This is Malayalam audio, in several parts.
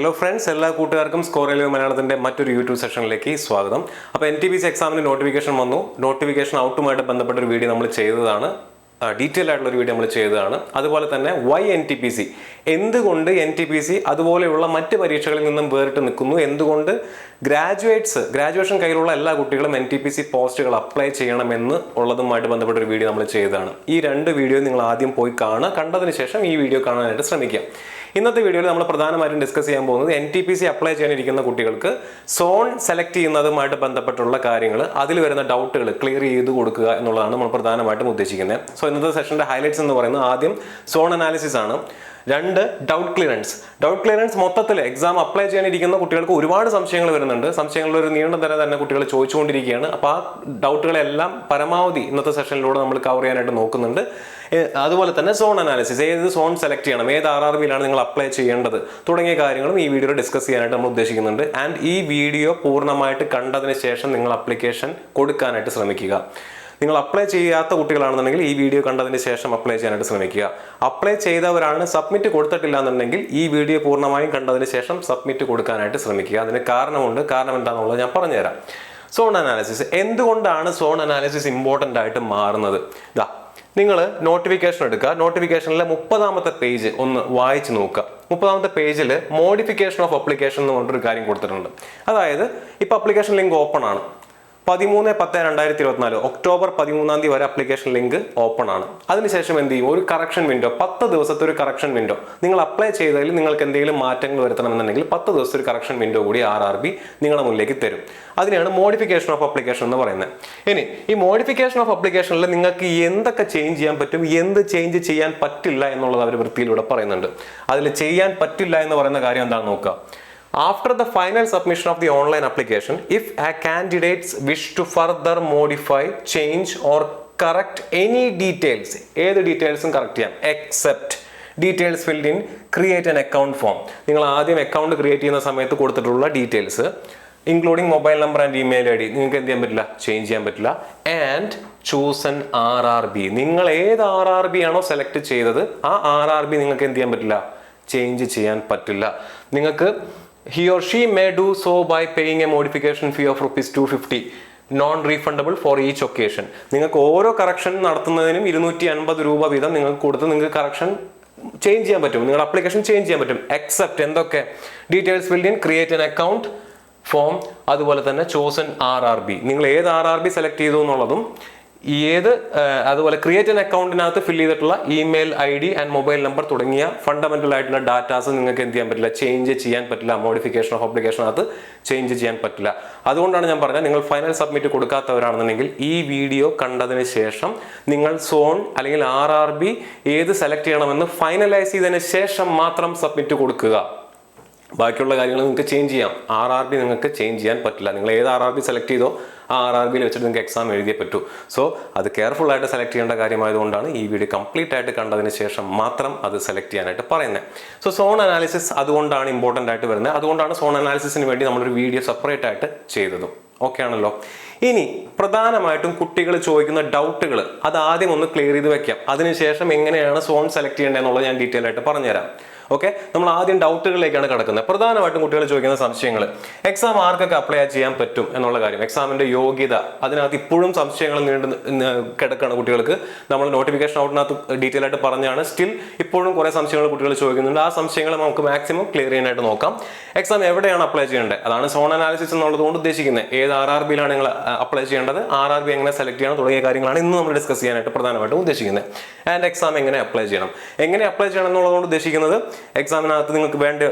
ഹലോ ഫ്രണ്ട്സ്, എല്ലാ കൂട്ടുകാർക്കും സ്കോർ റെയിൽവേ മലയാളത്തിൻ്റെ മറ്റൊരു യൂട്യൂബ് സെഷനിലേക്ക് സ്വാഗതം. അപ്പോൾ NTPC എക്സാമിന് നോട്ടിഫിക്കേഷൻ വന്നു. നോട്ടിഫിക്കേഷൻ ഔട്ടുമായിട്ട് ബന്ധപ്പെട്ട ഒരു വീഡിയോ നമ്മൾ ചെയ്തതാണ്, ഡീറ്റെയിൽ ആയിട്ടുള്ളൊരു വീഡിയോ നമ്മൾ ചെയ്തതാണ്. അതുപോലെ തന്നെ വൈ NTPC, എന്തുകൊണ്ട് NTPC അതുപോലെയുള്ള മറ്റ് പരീക്ഷകളിൽ നിന്നും വേറിട്ട് നിൽക്കുന്നു, എന്തുകൊണ്ട് ഗ്രാജുവേഷൻ കയ്യിലുള്ള എല്ലാ കുട്ടികളും NTPC പോസ്റ്റുകൾ അപ്ലൈ ചെയ്യണമെന്ന് ഉള്ളതുമായിട്ട് ബന്ധപ്പെട്ട ഒരു വീഡിയോ നമ്മൾ ചെയ്തതാണ്. ഈ രണ്ട് വീഡിയോ നിങ്ങൾ ആദ്യം പോയി കാണുക, കണ്ടതിന് ശേഷം ഈ വീഡിയോ കാണാനായിട്ട് ശ്രമിക്കുക. ഇന്നത്തെ വീഡിയോയിൽ നമ്മൾ പ്രധാനമായിട്ടും ഡിസ്കസ് ചെയ്യാൻ പോകുന്നത് NTPC അപ്ലൈ ചെയ്യാനിരിക്കുന്ന കുട്ടികൾക്ക് സോൺ സെലക്ട് ചെയ്യുന്നതുമായിട്ട് ബന്ധപ്പെട്ടുള്ള കാര്യങ്ങൾ, അതിൽ വരുന്ന ഡൗട്ടുകൾ ക്ലിയർ ചെയ്ത് കൊടുക്കുക എന്നുള്ളതാണ് നമ്മൾ പ്രധാനമായിട്ടും ഉദ്ദേശിക്കുന്നത്. സോ ഇന്നത്തെ സെഷൻ്റെ ഹൈലൈറ്റ്സ് എന്ന് പറയുന്നത് ആദ്യം സോൺ അനാലിസിസ് ആണ്. രണ്ട്, ഡൗട്ട് ക്ലിയറൻസ് മൊത്തത്തിൽ എക്സാം അപ്ലൈ ചെയ്യാനിരിക്കുന്ന കുട്ടികൾക്ക് ഒരുപാട് സംശയങ്ങൾ വരുന്നുണ്ട്. സംശയങ്ങളുടെ ഒരു നീണ്ട തരം തന്നെ കുട്ടികൾ ചോദിച്ചുകൊണ്ടിരിക്കുകയാണ്. അപ്പോൾ ആ ഡൗട്ടുകളെല്ലാം പരമാവധി ഇന്നത്തെ സെഷനിലൂടെ നമ്മൾ കവർ ചെയ്യാനായിട്ട് നോക്കുന്നുണ്ട്. അതുപോലെ തന്നെ സോൺ അനാലിസിസ്, ഏത് സോൺ സെലക്ട് ചെയ്യണം, ഏത് RRBയിലാണ് നിങ്ങൾ അപ്ലൈ ചെയ്യേണ്ടത് തുടങ്ങിയ കാര്യങ്ങളും ഈ വീഡിയോയിൽ ഡിസ്കസ് ചെയ്യാനായിട്ട് നമ്മൾ ഉദ്ദേശിക്കുന്നുണ്ട്. ആൻഡ് ഈ വീഡിയോ പൂർണ്ണമായിട്ട് കണ്ടതിന് ശേഷം നിങ്ങൾ അപ്ലിക്കേഷൻ കൊടുക്കാനായിട്ട് ശ്രമിക്കുക. നിങ്ങൾ അപ്ലൈ ചെയ്യാത്ത കുട്ടികളാണെന്നുണ്ടെങ്കിൽ ഈ വീഡിയോ കണ്ടതിന് ശേഷം അപ്ലൈ ചെയ്യാനായിട്ട് ശ്രമിക്കുക. അപ്ലൈ ചെയ്തവരാണ് സബ്മിറ്റ് കൊടുത്തിട്ടില്ല എന്നുണ്ടെങ്കിൽ ഈ വീഡിയോ പൂർണ്ണമായും കണ്ടതിന് ശേഷം സബ്മിറ്റ് കൊടുക്കാനായിട്ട് ശ്രമിക്കുക. അതിന് കാരണമുണ്ട്. കാരണം എന്താണെന്നുള്ളത് ഞാൻ പറഞ്ഞുതരാം. സോൺ അനാലിസിസ്, എന്തുകൊണ്ടാണ് സോൺ അനാലിസിസ് ഇമ്പോർട്ടൻ്റ് ആയിട്ട് മാറുന്നത്? നിങ്ങൾ നോട്ടിഫിക്കേഷൻ എടുക്കുക. നോട്ടിഫിക്കേഷനിലെ 30ാമത്തെ പേജ് ഒന്ന് വായിച്ച് നോക്കുക. 30ാമത്തെ പേജിൽ മോഡിഫിക്കേഷൻ ഓഫ് അപ്ലിക്കേഷൻ എന്ന് പറഞ്ഞൊരു കാര്യം കൊടുത്തിട്ടുണ്ട്. അതായത് ഇപ്പോൾ അപ്ലിക്കേഷൻ ലിങ്ക് ഓപ്പൺ ആണ്. 13/10/2024 ഒക്ടോബർ 13 വരെ അപ്ലിക്കേഷൻ ലിങ്ക് ഓപ്പൺ ആണ്. അതിനുശേഷം എന്ത് ചെയ്യും? ഒരു കറക്ഷൻ വിൻഡോ, 10 ദിവസത്തെ ഒരു കറക്ഷൻ വിൻഡോ. നിങ്ങൾ അപ്ലൈ ചെയ്തതിൽ നിങ്ങൾക്ക് എന്തെങ്കിലും മാറ്റങ്ങൾ വരുത്തണമെന്നുണ്ടെങ്കിൽ 10 ദിവസത്തെ ഒരു കറക്ഷൻ വിൻഡോ കൂടി RRB നിങ്ങളുടെ മുന്നിലേക്ക് തരും. അതിനെയാണ് മോഡിഫിക്കേഷൻ ഓഫ് അപ്ലിക്കേഷൻ എന്ന് പറയുന്നത്. ഇനി ഈ മോഡിഫിക്കേഷൻ ഓഫ് അപ്ലിക്കേഷനിൽ നിങ്ങൾക്ക് എന്തൊക്കെ ചേഞ്ച് ചെയ്യാൻ പറ്റും, എന്ത് ചേഞ്ച് ചെയ്യാൻ പറ്റില്ല എന്നുള്ളത് അവർ വൃത്തിയിലൂടെ പറയുന്നുണ്ട്. അതിൽ ചെയ്യാൻ പറ്റില്ല എന്ന് പറയുന്ന കാര്യം എന്താണെന്ന് നോക്കുക. After the final submission of the online application, if a candidate wish to further modify, change or correct any details, ഏത് ഡീറ്റെയിൽസും കറക്റ്റ് ചെയ്യാം, except details filled in create an account form. നിങ്ങൾ ആദ്യം അക്കൗണ്ട് ക്രിയേറ്റ് ചെയ്യുന്ന സമയത്ത് കൊടുത്തിട്ടുള്ള details including mobile number and email ID നിങ്ങൾക്ക് എന്ത് ചെയ്യാൻ പറ്റില്ല, ചേഞ്ച് ചെയ്യാൻ പറ്റില്ല. ആൻഡ് ചൂസ് ആൻ RRB, നിങ്ങൾ ഏത് RRB ആണോ സെലക്ട് ചെയ്തത് ആ RRB നിങ്ങൾക്ക് എന്ത് ചെയ്യാൻ പറ്റില്ല, ചേഞ്ച് ചെയ്യാൻ പറ്റില്ല. നിങ്ങൾക്ക് he or she may do so by paying a modification fee of ₹250 non-refundable for each occasion. നിങ്ങൾക്ക് ഓരോ കറക്ഷൻ നടത്തുന്നതിനും 250 രൂപ വീതം നിങ്ങൾക്ക് കൊടുത്ത് നിങ്ങൾക്ക് കറക്ഷൻ ചേഞ്ച് ചെയ്യാൻ പറ്റും, നിങ്ങളുടെ അപ്ലിക്കേഷൻ ചേഞ്ച് ചെയ്യാൻ പറ്റും. എക്സെപ്റ്റ് എന്തൊക്കെ? Details filled in create an account form, അതുപോലെ തന്നെ ചോസൻ RRB, നിങ്ങൾ ഏത് RRB സെലക്ട് ചെയ്തു എന്നുള്ളതും അതുപോലെ ക്രിയേറ്റ് ആൻ അക്കൗണ്ടിനകത്ത് ഫിൽ ചെയ്തിട്ടുള്ള email ID and mobile number തുടങ്ങിയ ഫണ്ടമെന്റൽ ആയിട്ടുള്ള ഡാറ്റാസ് നിങ്ങൾക്ക് എന്ത് ചെയ്യാൻ പറ്റില്ല, ചേഞ്ച് ചെയ്യാൻ പറ്റില്ല. മോഡിഫിക്കേഷൻ ഓഫ് അപ്ലിക്കേഷനകത്ത് ചേഞ്ച് ചെയ്യാൻ പറ്റില്ല. അതുകൊണ്ടാണ് ഞാൻ പറഞ്ഞത്, നിങ്ങൾ ഫൈനൽ സബ്മിറ്റ് കൊടുക്കാത്തവരാണെന്നുണ്ടെങ്കിൽ ഈ വീഡിയോ കണ്ടതിന് ശേഷം നിങ്ങൾ സോൺ അല്ലെങ്കിൽ RRB ഏത് സെലക്ട് ചെയ്യണമെന്ന് ഫൈനലൈസ് ചെയ്തതിന് ശേഷം മാത്രം സബ്മിറ്റ് കൊടുക്കുക. ബാക്കിയുള്ള കാര്യങ്ങൾ നിങ്ങൾക്ക് ചേഞ്ച് ചെയ്യാം. RRB നിങ്ങൾക്ക് ചേഞ്ച് ചെയ്യാൻ പറ്റില്ല. നിങ്ങൾ ഏത് RRB സെലക്ട് ചെയ്തോ ആ RRBയിൽ വെച്ചിട്ട് നിങ്ങൾക്ക് എക്സാം എഴുതിയേ പറ്റൂ. സോ അത് കെയർഫുൾ ആയിട്ട് സെലക്ട് ചെയ്യേണ്ട കാര്യമായതുകൊണ്ടാണ് ഈ വീഡിയോ കംപ്ലീറ്റ് ആയിട്ട് കണ്ടതിന് ശേഷം മാത്രം അത് സെലക്ട് ചെയ്യാനായിട്ട് പറയുന്നത്. സോ സോൺ അനാലിസിസ് അതുകൊണ്ടാണ് ഇമ്പോർട്ടൻ്റ് ആയിട്ട് വരുന്നത്. അതുകൊണ്ടാണ് സോൺ അനാലിസിസിന് വേണ്ടി നമ്മളൊരു വീഡിയോ സെപ്പറേറ്റ് ആയിട്ട് ചെയ്തതും. ഓക്കെ ആണല്ലോ. ഇനി പ്രധാനമായിട്ടും കുട്ടികൾ ചോദിക്കുന്ന ഡൗട്ടുകൾ അത് ആദ്യം ഒന്ന് ക്ലിയർ ചെയ്ത് വെക്കാം. അതിനുശേഷം എങ്ങനെയാണ് സോൺ സെലക്ട് ചെയ്യേണ്ടതെന്നുള്ളത് ഞാൻ ഡീറ്റെയിൽ ആയിട്ട് പറഞ്ഞുതരാം. ഓക്കെ, നമ്മൾ ആദ്യം ഡൗട്ടുകളിലേക്കാണ് കിടക്കുന്നത്. പ്രധാനമായിട്ടും കുട്ടികൾ ചോദിക്കുന്ന സംശയങ്ങൾ, എക്സാം ആർക്കൊക്കെ അപ്ലൈ ചെയ്യാൻ പറ്റും എന്നുള്ള കാര്യം, എക്സാമിന്റെ യോഗ്യത, അതിനകത്ത് ഇപ്പോഴും സംശയങ്ങൾ കിടക്കുകയാണ് കുട്ടികൾക്ക്. നമ്മൾ നോട്ടിഫിക്കേഷൻ ഔട്ടിനകത്ത് ഡീറ്റെയിൽ ആയിട്ട് പറഞ്ഞാണ്. സ്റ്റിൽ ഇപ്പോഴും കുറെ സംശയങ്ങൾ കുട്ടികൾ ചോദിക്കുന്നുണ്ട്. ആ സംശയങ്ങൾ നമുക്ക് മാക്സിമം ക്ലിയർ ചെയ്യാനായിട്ട് നോക്കാം. എക്സാം എവിടെയാണ് അപ്ലൈ ചെയ്യേണ്ടത്, അതാണ് സോൺ അനാലിസിസ് എന്നുള്ളത് കൊണ്ട് ഉദ്ദേശിക്കുന്നത്. ഏത് RRBയിലാണ് നിങ്ങൾ അപ്ലൈ ചെയ്യേണ്ടത്, RRB എങ്ങനെ സെലക്ട് ചെയ്യണം തുടങ്ങിയ കാര്യങ്ങളാണ് ഇന്ന് നമ്മൾ ഡിസ്കസ് ചെയ്യാനായിട്ട് പ്രധാനമായിട്ടും ഉദ്ദേശിക്കുന്നത്. ആൻഡ് എക്സാം എങ്ങനെ അപ്ലൈ ചെയ്യണം എന്നുള്ളതുകൊണ്ട് ഉദ്ദേശിക്കുന്നത് എക്സാമിനകത്ത് നിങ്ങൾക്ക്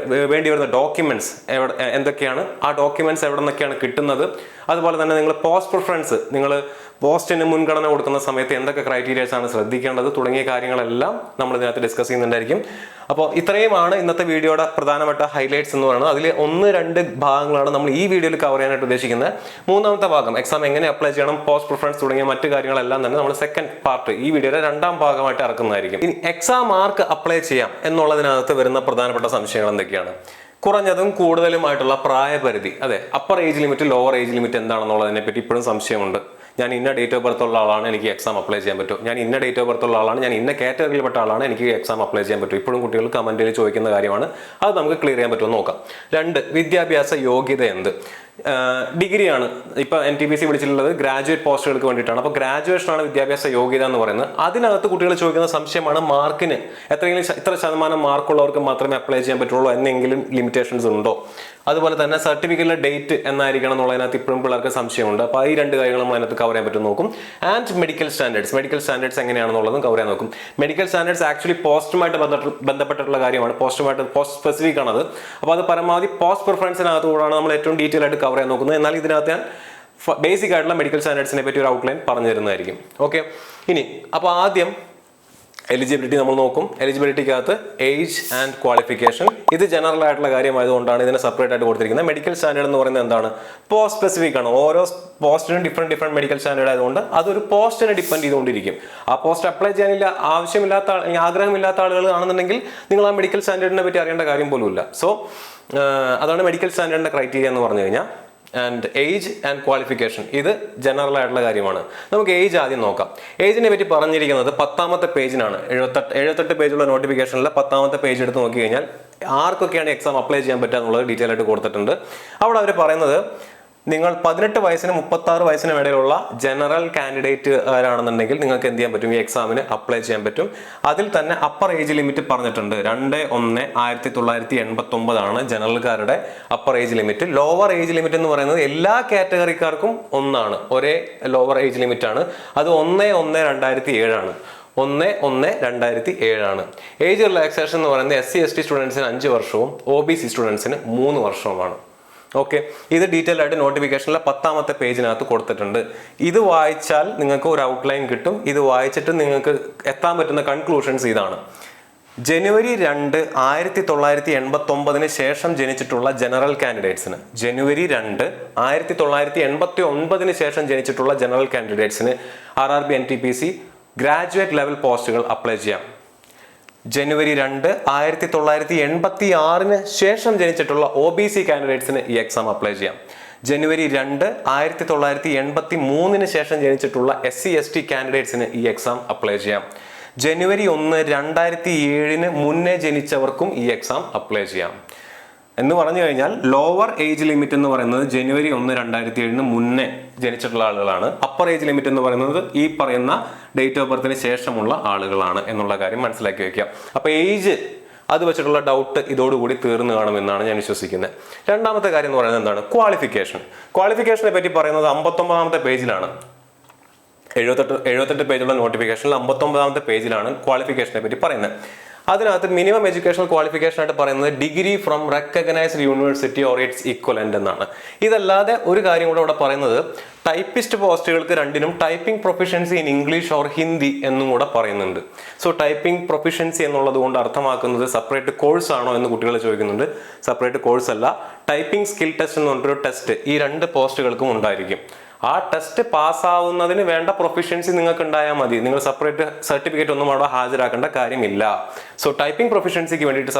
വേണ്ടി വരുന്ന ഡോക്യുമെന്റ്സ് എന്തൊക്കെയാണ്, ആ ഡോക്യുമെന്റ്സ് എവിടെ നിന്നൊക്കെയാണ് കിട്ടുന്നത്, അതുപോലെ തന്നെ നിങ്ങൾ പോസ്റ്റ് പ്രിഫറൻസ്, നിങ്ങൾ പോസ്റ്റിന് മുൻഗണന കൊടുക്കുന്ന സമയത്ത് എന്തൊക്കെ ക്രൈറ്റീരിയസ് ആണ് ശ്രദ്ധിക്കേണ്ടത് തുടങ്ങിയ കാര്യങ്ങളെല്ലാം നമ്മൾ ഇതിനകത്ത് ഡിസ്കസ് ചെയ്യുന്നുണ്ടായിരിക്കും. അപ്പോൾ ഇത്രയുമാണ് ഇന്നത്തെ വീഡിയോയുടെ പ്രധാനപ്പെട്ട ഹൈലൈറ്റ്സ് എന്ന് പറയുന്നത്. അതിൽ 1-2 ഭാഗങ്ങളാണ് നമ്മൾ ഈ വീഡിയോയിൽ കവർ ചെയ്യാനായിട്ട് ഉദ്ദേശിക്കുന്നത്. 3ാമത്തെ ഭാഗം എക്സാം എങ്ങനെ അപ്ലൈ ചെയ്യണം, പോസ്റ്റ് പ്രിഫറൻസ് തുടങ്ങിയ മറ്റു കാര്യങ്ങളെല്ലാം തന്നെ നമ്മൾ സെക്കൻഡ് പാർട്ട് ഈ വീഡിയോയുടെ 2ാം ഭാഗമായിട്ട് ഇറക്കുന്നതായിരിക്കും. ഇനി എക്സാം ആർക്ക് അപ്ലൈ ചെയ്യാം എന്നുള്ളതിനകത്ത് വരുന്ന പ്രധാനപ്പെട്ട സംശയങ്ങൾ എന്തൊക്കെയാണ്? കുറഞ്ഞതും കൂടുതലുമായിട്ടുള്ള പ്രായപരിധി, അതെ, upper age limit lower age limit എന്താണെന്നുള്ളതിനെ പറ്റി ഇപ്പോഴും സംശയമുണ്ട്. ഞാൻ ഇന്ന ഡേറ്റ് ഓഫ് ബർത്ത് ഉള്ള ആളാണ്, എനിക്ക് എക്സാം അപ്ലൈ ചെയ്യാൻ പറ്റും. ഞാൻ ഇന്ന ഡേറ്റ് ഓഫ് ബർത്ത് ഉള്ള ആളാണ്, ഞാൻ ഇന്ന കാറ്റഗറിയിൽപ്പെട്ട ആളാണ്, എനിക്ക് എക്സാം അപ്ലൈ ചെയ്യാൻ പറ്റും. ഇപ്പോഴും കുട്ടികൾ കമന്റിൽ ചോദിക്കുന്ന കാര്യമാണ്. അത് നമുക്ക് ക്ലിയർ ചെയ്യാൻ പറ്റുമെന്ന് നോക്കാം. 2, വിദ്യാഭ്യാസ യോഗ്യത എന്ത്? ഡിഗ്രിയാണ്. ഇപ്പൊ NTPC വിളിച്ചിട്ടുള്ളത് ഗ്രാജുവേറ്റ് പോസ്റ്റുകൾക്ക് വേണ്ടിയിട്ടാണ്. അപ്പോൾ ഗ്രാജുവേഷനാണ് വിദ്യാഭ്യാസ യോഗ്യത എന്ന് പറയുന്നത്. അതിനകത്ത് കുട്ടികൾ ചോദിക്കുന്ന സംശയമാണ് മാർക്കിന് ഇത്ര ശതമാനം മാർക്കുള്ളവർക്ക് മാത്രമേ അപ്ലൈ ചെയ്യാൻ പറ്റുള്ളൂ, എന്നെങ്കിലും ലിമിറ്റേഷൻസ് ഉണ്ടോ? അതുപോലെ തന്നെ സർട്ടിഫിക്കറ്റിലെ ഡേറ്റ് എന്നായിരിക്കണം എന്നുള്ളതിനകത്ത് ഇപ്പോഴും പിള്ളേർക്ക് സംശയമുണ്ട്. അപ്പോൾ ഈ 2 കാര്യങ്ങൾ നമ്മൾ അതിനകത്ത് കവർ ചെയ്യാൻ പറ്റും നോക്കും. ആൻഡ് മെഡിക്കൽ സ്റ്റാൻഡേർഡ്സ് എങ്ങനെയാണെന്നുള്ളതും കവർ ചെയ്യാൻ നോക്കും. മെഡിക്കൽ സ്റ്റാൻഡേർഡ്സ് ആക്ച്വലി പോസ്റ്റുമായിട്ട് ബന്ധപ്പെട്ടിട്ടുള്ള കാര്യമാണ്. പോസ്റ്റ് സ്പെസിഫിക് ആണത്. അപ്പോൾ അത് പരമാവധി പോസ്റ്റ് പ്രിഫറൻസിനകത്ത് കൂടാണ് നമ്മൾ ഏറ്റവും ഡീറ്റെയിൽ ആയിട്ട് കവർ ചെയ്യാൻ നോക്കുന്നത്. എന്നാൽ ഇതിനകത്ത് ഞാൻ ബേസിക് ആയിട്ടുള്ള മെഡിക്കൽ സ്റ്റാൻഡേർഡ്സിനെ പറ്റി ഒരു ഔട്ട്ലൈൻ പറഞ്ഞു തരുന്നതായിരിക്കും. ഓക്കെ, ഇനി അപ്പോൾ ആദ്യം എലിജിബിലിറ്റി നമ്മൾ നോക്കും. എലിജിബിലിറ്റിക്കകത്ത് ഏജ് ആൻഡ് ക്വാളിഫിക്കേഷൻ, ഇത് ജനറൽ ആയിട്ടുള്ള കാര്യമായതുകൊണ്ടാണ് ഇതിനെ സെപ്പറേറ്റ് ആയിട്ട് കൊടുത്തിരിക്കുന്നത്. മെഡിക്കൽ സ്റ്റാൻഡേർഡ് എന്ന് പറയുന്നത് എന്താണ്? പോസ്റ്റ് സ്പെസിഫിക് ആണ്. ഓരോ പോസ്റ്റിനും ഡിഫറെന്റ് മെഡിക്കൽ സ്റ്റാൻഡേർഡ് ആയതുകൊണ്ട് അതൊരു പോസ്റ്റിനെ ഡിപ്പെൻഡ് ചെയ്തുകൊണ്ടിരിക്കും. ആ പോസ്റ്റ് അപ്ലൈ ചെയ്യാനില്ല ആവശ്യമില്ലാത്ത ആഗ്രഹമില്ലാത്ത ആളുകൾ ആണെന്നുണ്ടെങ്കിൽ നിങ്ങൾ ആ മെഡിക്കൽ സ്റ്റാൻഡേർഡിനെ പറ്റി അറിയേണ്ട കാര്യം പോലുമില്ല. സോ അതാണ് മെഡിക്കൽ സ്റ്റാൻഡേർഡിന്റെ ക്രൈറ്റീരിയ എന്ന് പറഞ്ഞു കഴിഞ്ഞാൽ. ആൻഡ് ഏജ് ആൻഡ് ക്വാളിഫിക്കേഷൻ, ഇത് ജനറൽ ആയിട്ടുള്ള കാര്യമാണ്. നമുക്ക് ഏജ് ആദ്യം നോക്കാം. ഏജിനെ പറ്റി പറഞ്ഞിരിക്കുന്നത് 10ാമത്തെ പേജിനാണ്. 78 പേജുള്ള നോട്ടിഫിക്കേഷനിലെ 10ാമത്തെ പേജ് എടുത്ത് നോക്കി കഴിഞ്ഞാൽ ആർക്കൊക്കെയാണ് എക്സാം അപ്ലൈ ചെയ്യാൻ പറ്റുക എന്നുള്ളത് ഡീറ്റെയിൽ ആയിട്ട് കൊടുത്തിട്ടുണ്ട്. അവിടെ അവർ പറയുന്നത് നിങ്ങൾ 18 വയസ്സിനും 36 വയസ്സിനും ഇടയിലുള്ള ജനറൽ കാൻഡിഡേറ്റ് ആരാണെന്നുണ്ടെങ്കിൽ നിങ്ങൾക്ക് എന്ത് ചെയ്യാൻ പറ്റും? ഈ എക്സാമിന് അപ്ലൈ ചെയ്യാൻ പറ്റും. അതിൽ തന്നെ അപ്പർ ഏജ് ലിമിറ്റ് പറഞ്ഞിട്ടുണ്ട്. 2/1/1989 ആണ് ജനറൽക്കാരുടെ upper age limit. Lower age limit എന്ന് പറയുന്നത് എല്ലാ കാറ്റഗറിക്കാർക്കും ഒന്നാണ്, ഒരേ ലോവർ ഏജ് ലിമിറ്റ് ആണ്. അത് 1/1/2007 ആണ്. 1/1/2007 ആണ്. ഏജ് റിലാക്സേഷൻ എന്ന് പറയുന്നത് SC/ST സ്റ്റുഡൻസിന് 5 വർഷവും OBC സ്റ്റുഡൻസിന് 3 വർഷവുമാണ്. ഓക്കെ, ഇത് ഡീറ്റെയിൽ ആയിട്ട് നോട്ടിഫിക്കേഷനിലെ 10ാമത്തെ പേജിനകത്ത് കൊടുത്തിട്ടുണ്ട്. ഇത് വായിച്ചാൽ നിങ്ങൾക്ക് ഒരു ഔട്ട്ലൈൻ കിട്ടും. ഇത് വായിച്ചിട്ട് നിങ്ങൾക്ക് എത്താൻ പറ്റുന്ന കൺക്ലൂഷൻസ് ഇതാണ്. ജനുവരി 2, 1989 ശേഷം ജനിച്ചിട്ടുള്ള ജനറൽ കാൻഡിഡേറ്റ്സിന്, ജനുവരി 2, 1989 ശേഷം ജനിച്ചിട്ടുള്ള ജനറൽ കാൻഡിഡേറ്റ്സിന് RRB NTPC ഗ്രാജുവേറ്റ് ലെവൽ പോസ്റ്റുകൾ അപ്ലൈ ചെയ്യാം. ജനുവരി 2, 1986 ശേഷം ജനിച്ചിട്ടുള്ള OBC കാൻഡിഡേറ്റ്സിന് ഈ എക്സാം അപ്ലൈ ചെയ്യാം. ജനുവരി 2, 1983 ശേഷം ജനിച്ചിട്ടുള്ള SC/ST കാൻഡിഡേറ്റ്സിന് ഈ എക്സാം അപ്ലൈ ചെയ്യാം. ജനുവരി 1, 2007 മുന്നേ ജനിച്ചവർക്കും ഈ എക്സാം അപ്ലൈ ചെയ്യാം. എന്ന് പറഞ്ഞു കഴിഞ്ഞാൽ ലോവർ ഏജ് ലിമിറ്റ് എന്ന് പറയുന്നത് ജനുവരി 1, 2007 മുന്നേ ജനിച്ചിട്ടുള്ള ആളുകളാണ്. അപ്പർ ഏജ് ലിമിറ്റ് എന്ന് പറയുന്നത് ഈ പറയുന്ന ഡേറ്റ് ഓഫ് ബർത്തിന് ശേഷമുള്ള ആളുകളാണ് എന്നുള്ള കാര്യം മനസ്സിലാക്കി വെക്കുക. അപ്പൊ ഏജ് അത് വെച്ചിട്ടുള്ള ഡൗട്ട് ഇതോടുകൂടി തീർന്നു കാണുമെന്നാണ് ഞാൻ വിശ്വസിക്കുന്നത്. 2ാമത്തെ കാര്യം എന്ന് പറയുന്നത് എന്താണ്? ക്വാളിഫിക്കേഷനെ പറ്റി പറയുന്നത് 59ാമത്തെ പേജിലാണ്. 78 പേജുള്ള നോട്ടിഫിക്കേഷനിൽ 59ാമത്തെ പേജിലാണ് ക്വാളിഫിക്കേഷനെ പറ്റി പറയുന്നത്. അതിനകത്ത് മിനിമം എഡ്യൂക്കേഷണൽ ക്വാളിഫിക്കേഷൻ ആയിട്ട് പറയുന്നത് degree from recognised university or its equivalent എന്നാണ്. ഇതല്ലാതെ ഒരു കാര്യം കൂടെ ഇവിടെ പറയുന്നത്, ടൈപ്പിസ്റ്റ് പോസ്റ്റുകൾക്ക് 2നും typing proficiency in English or Hindi എന്നും കൂടെ പറയുന്നുണ്ട്. സോ ടൈപ്പിംഗ് പ്രൊഫിഷ്യൻസി എന്നുള്ളത് കൊണ്ട് അർത്ഥമാക്കുന്നത് സെപ്പറേറ്റ് കോഴ്സ് ആണോ എന്ന് കുട്ടികൾ ചോദിക്കുന്നുണ്ട്. സെപ്പറേറ്റ് കോഴ്സ് അല്ല, ടൈപ്പിംഗ് സ്കിൽ ടെസ്റ്റ് എന്ന് പറഞ്ഞൊരു ടെസ്റ്റ് ഈ 2 പോസ്റ്റുകൾക്കും ഉണ്ടായിരിക്കും. ആ ടെസ്റ്റ് പാസ്സാവുന്നതിന് വേണ്ട പ്രൊഫിഷ്യൻസി നിങ്ങൾക്ക് ഉണ്ടായാൽ മതി. നിങ്ങൾ സെപ്പറേറ്റ് സർട്ടിഫിക്കറ്റ് ഒന്നും അവിടെ ഹാജരാക്കേണ്ട കാര്യമില്ല. സോ ടൈപ്പിംഗ് പ്രൊഫിഷ്യൻസിക്ക് വേണ്ടിയിട്ട്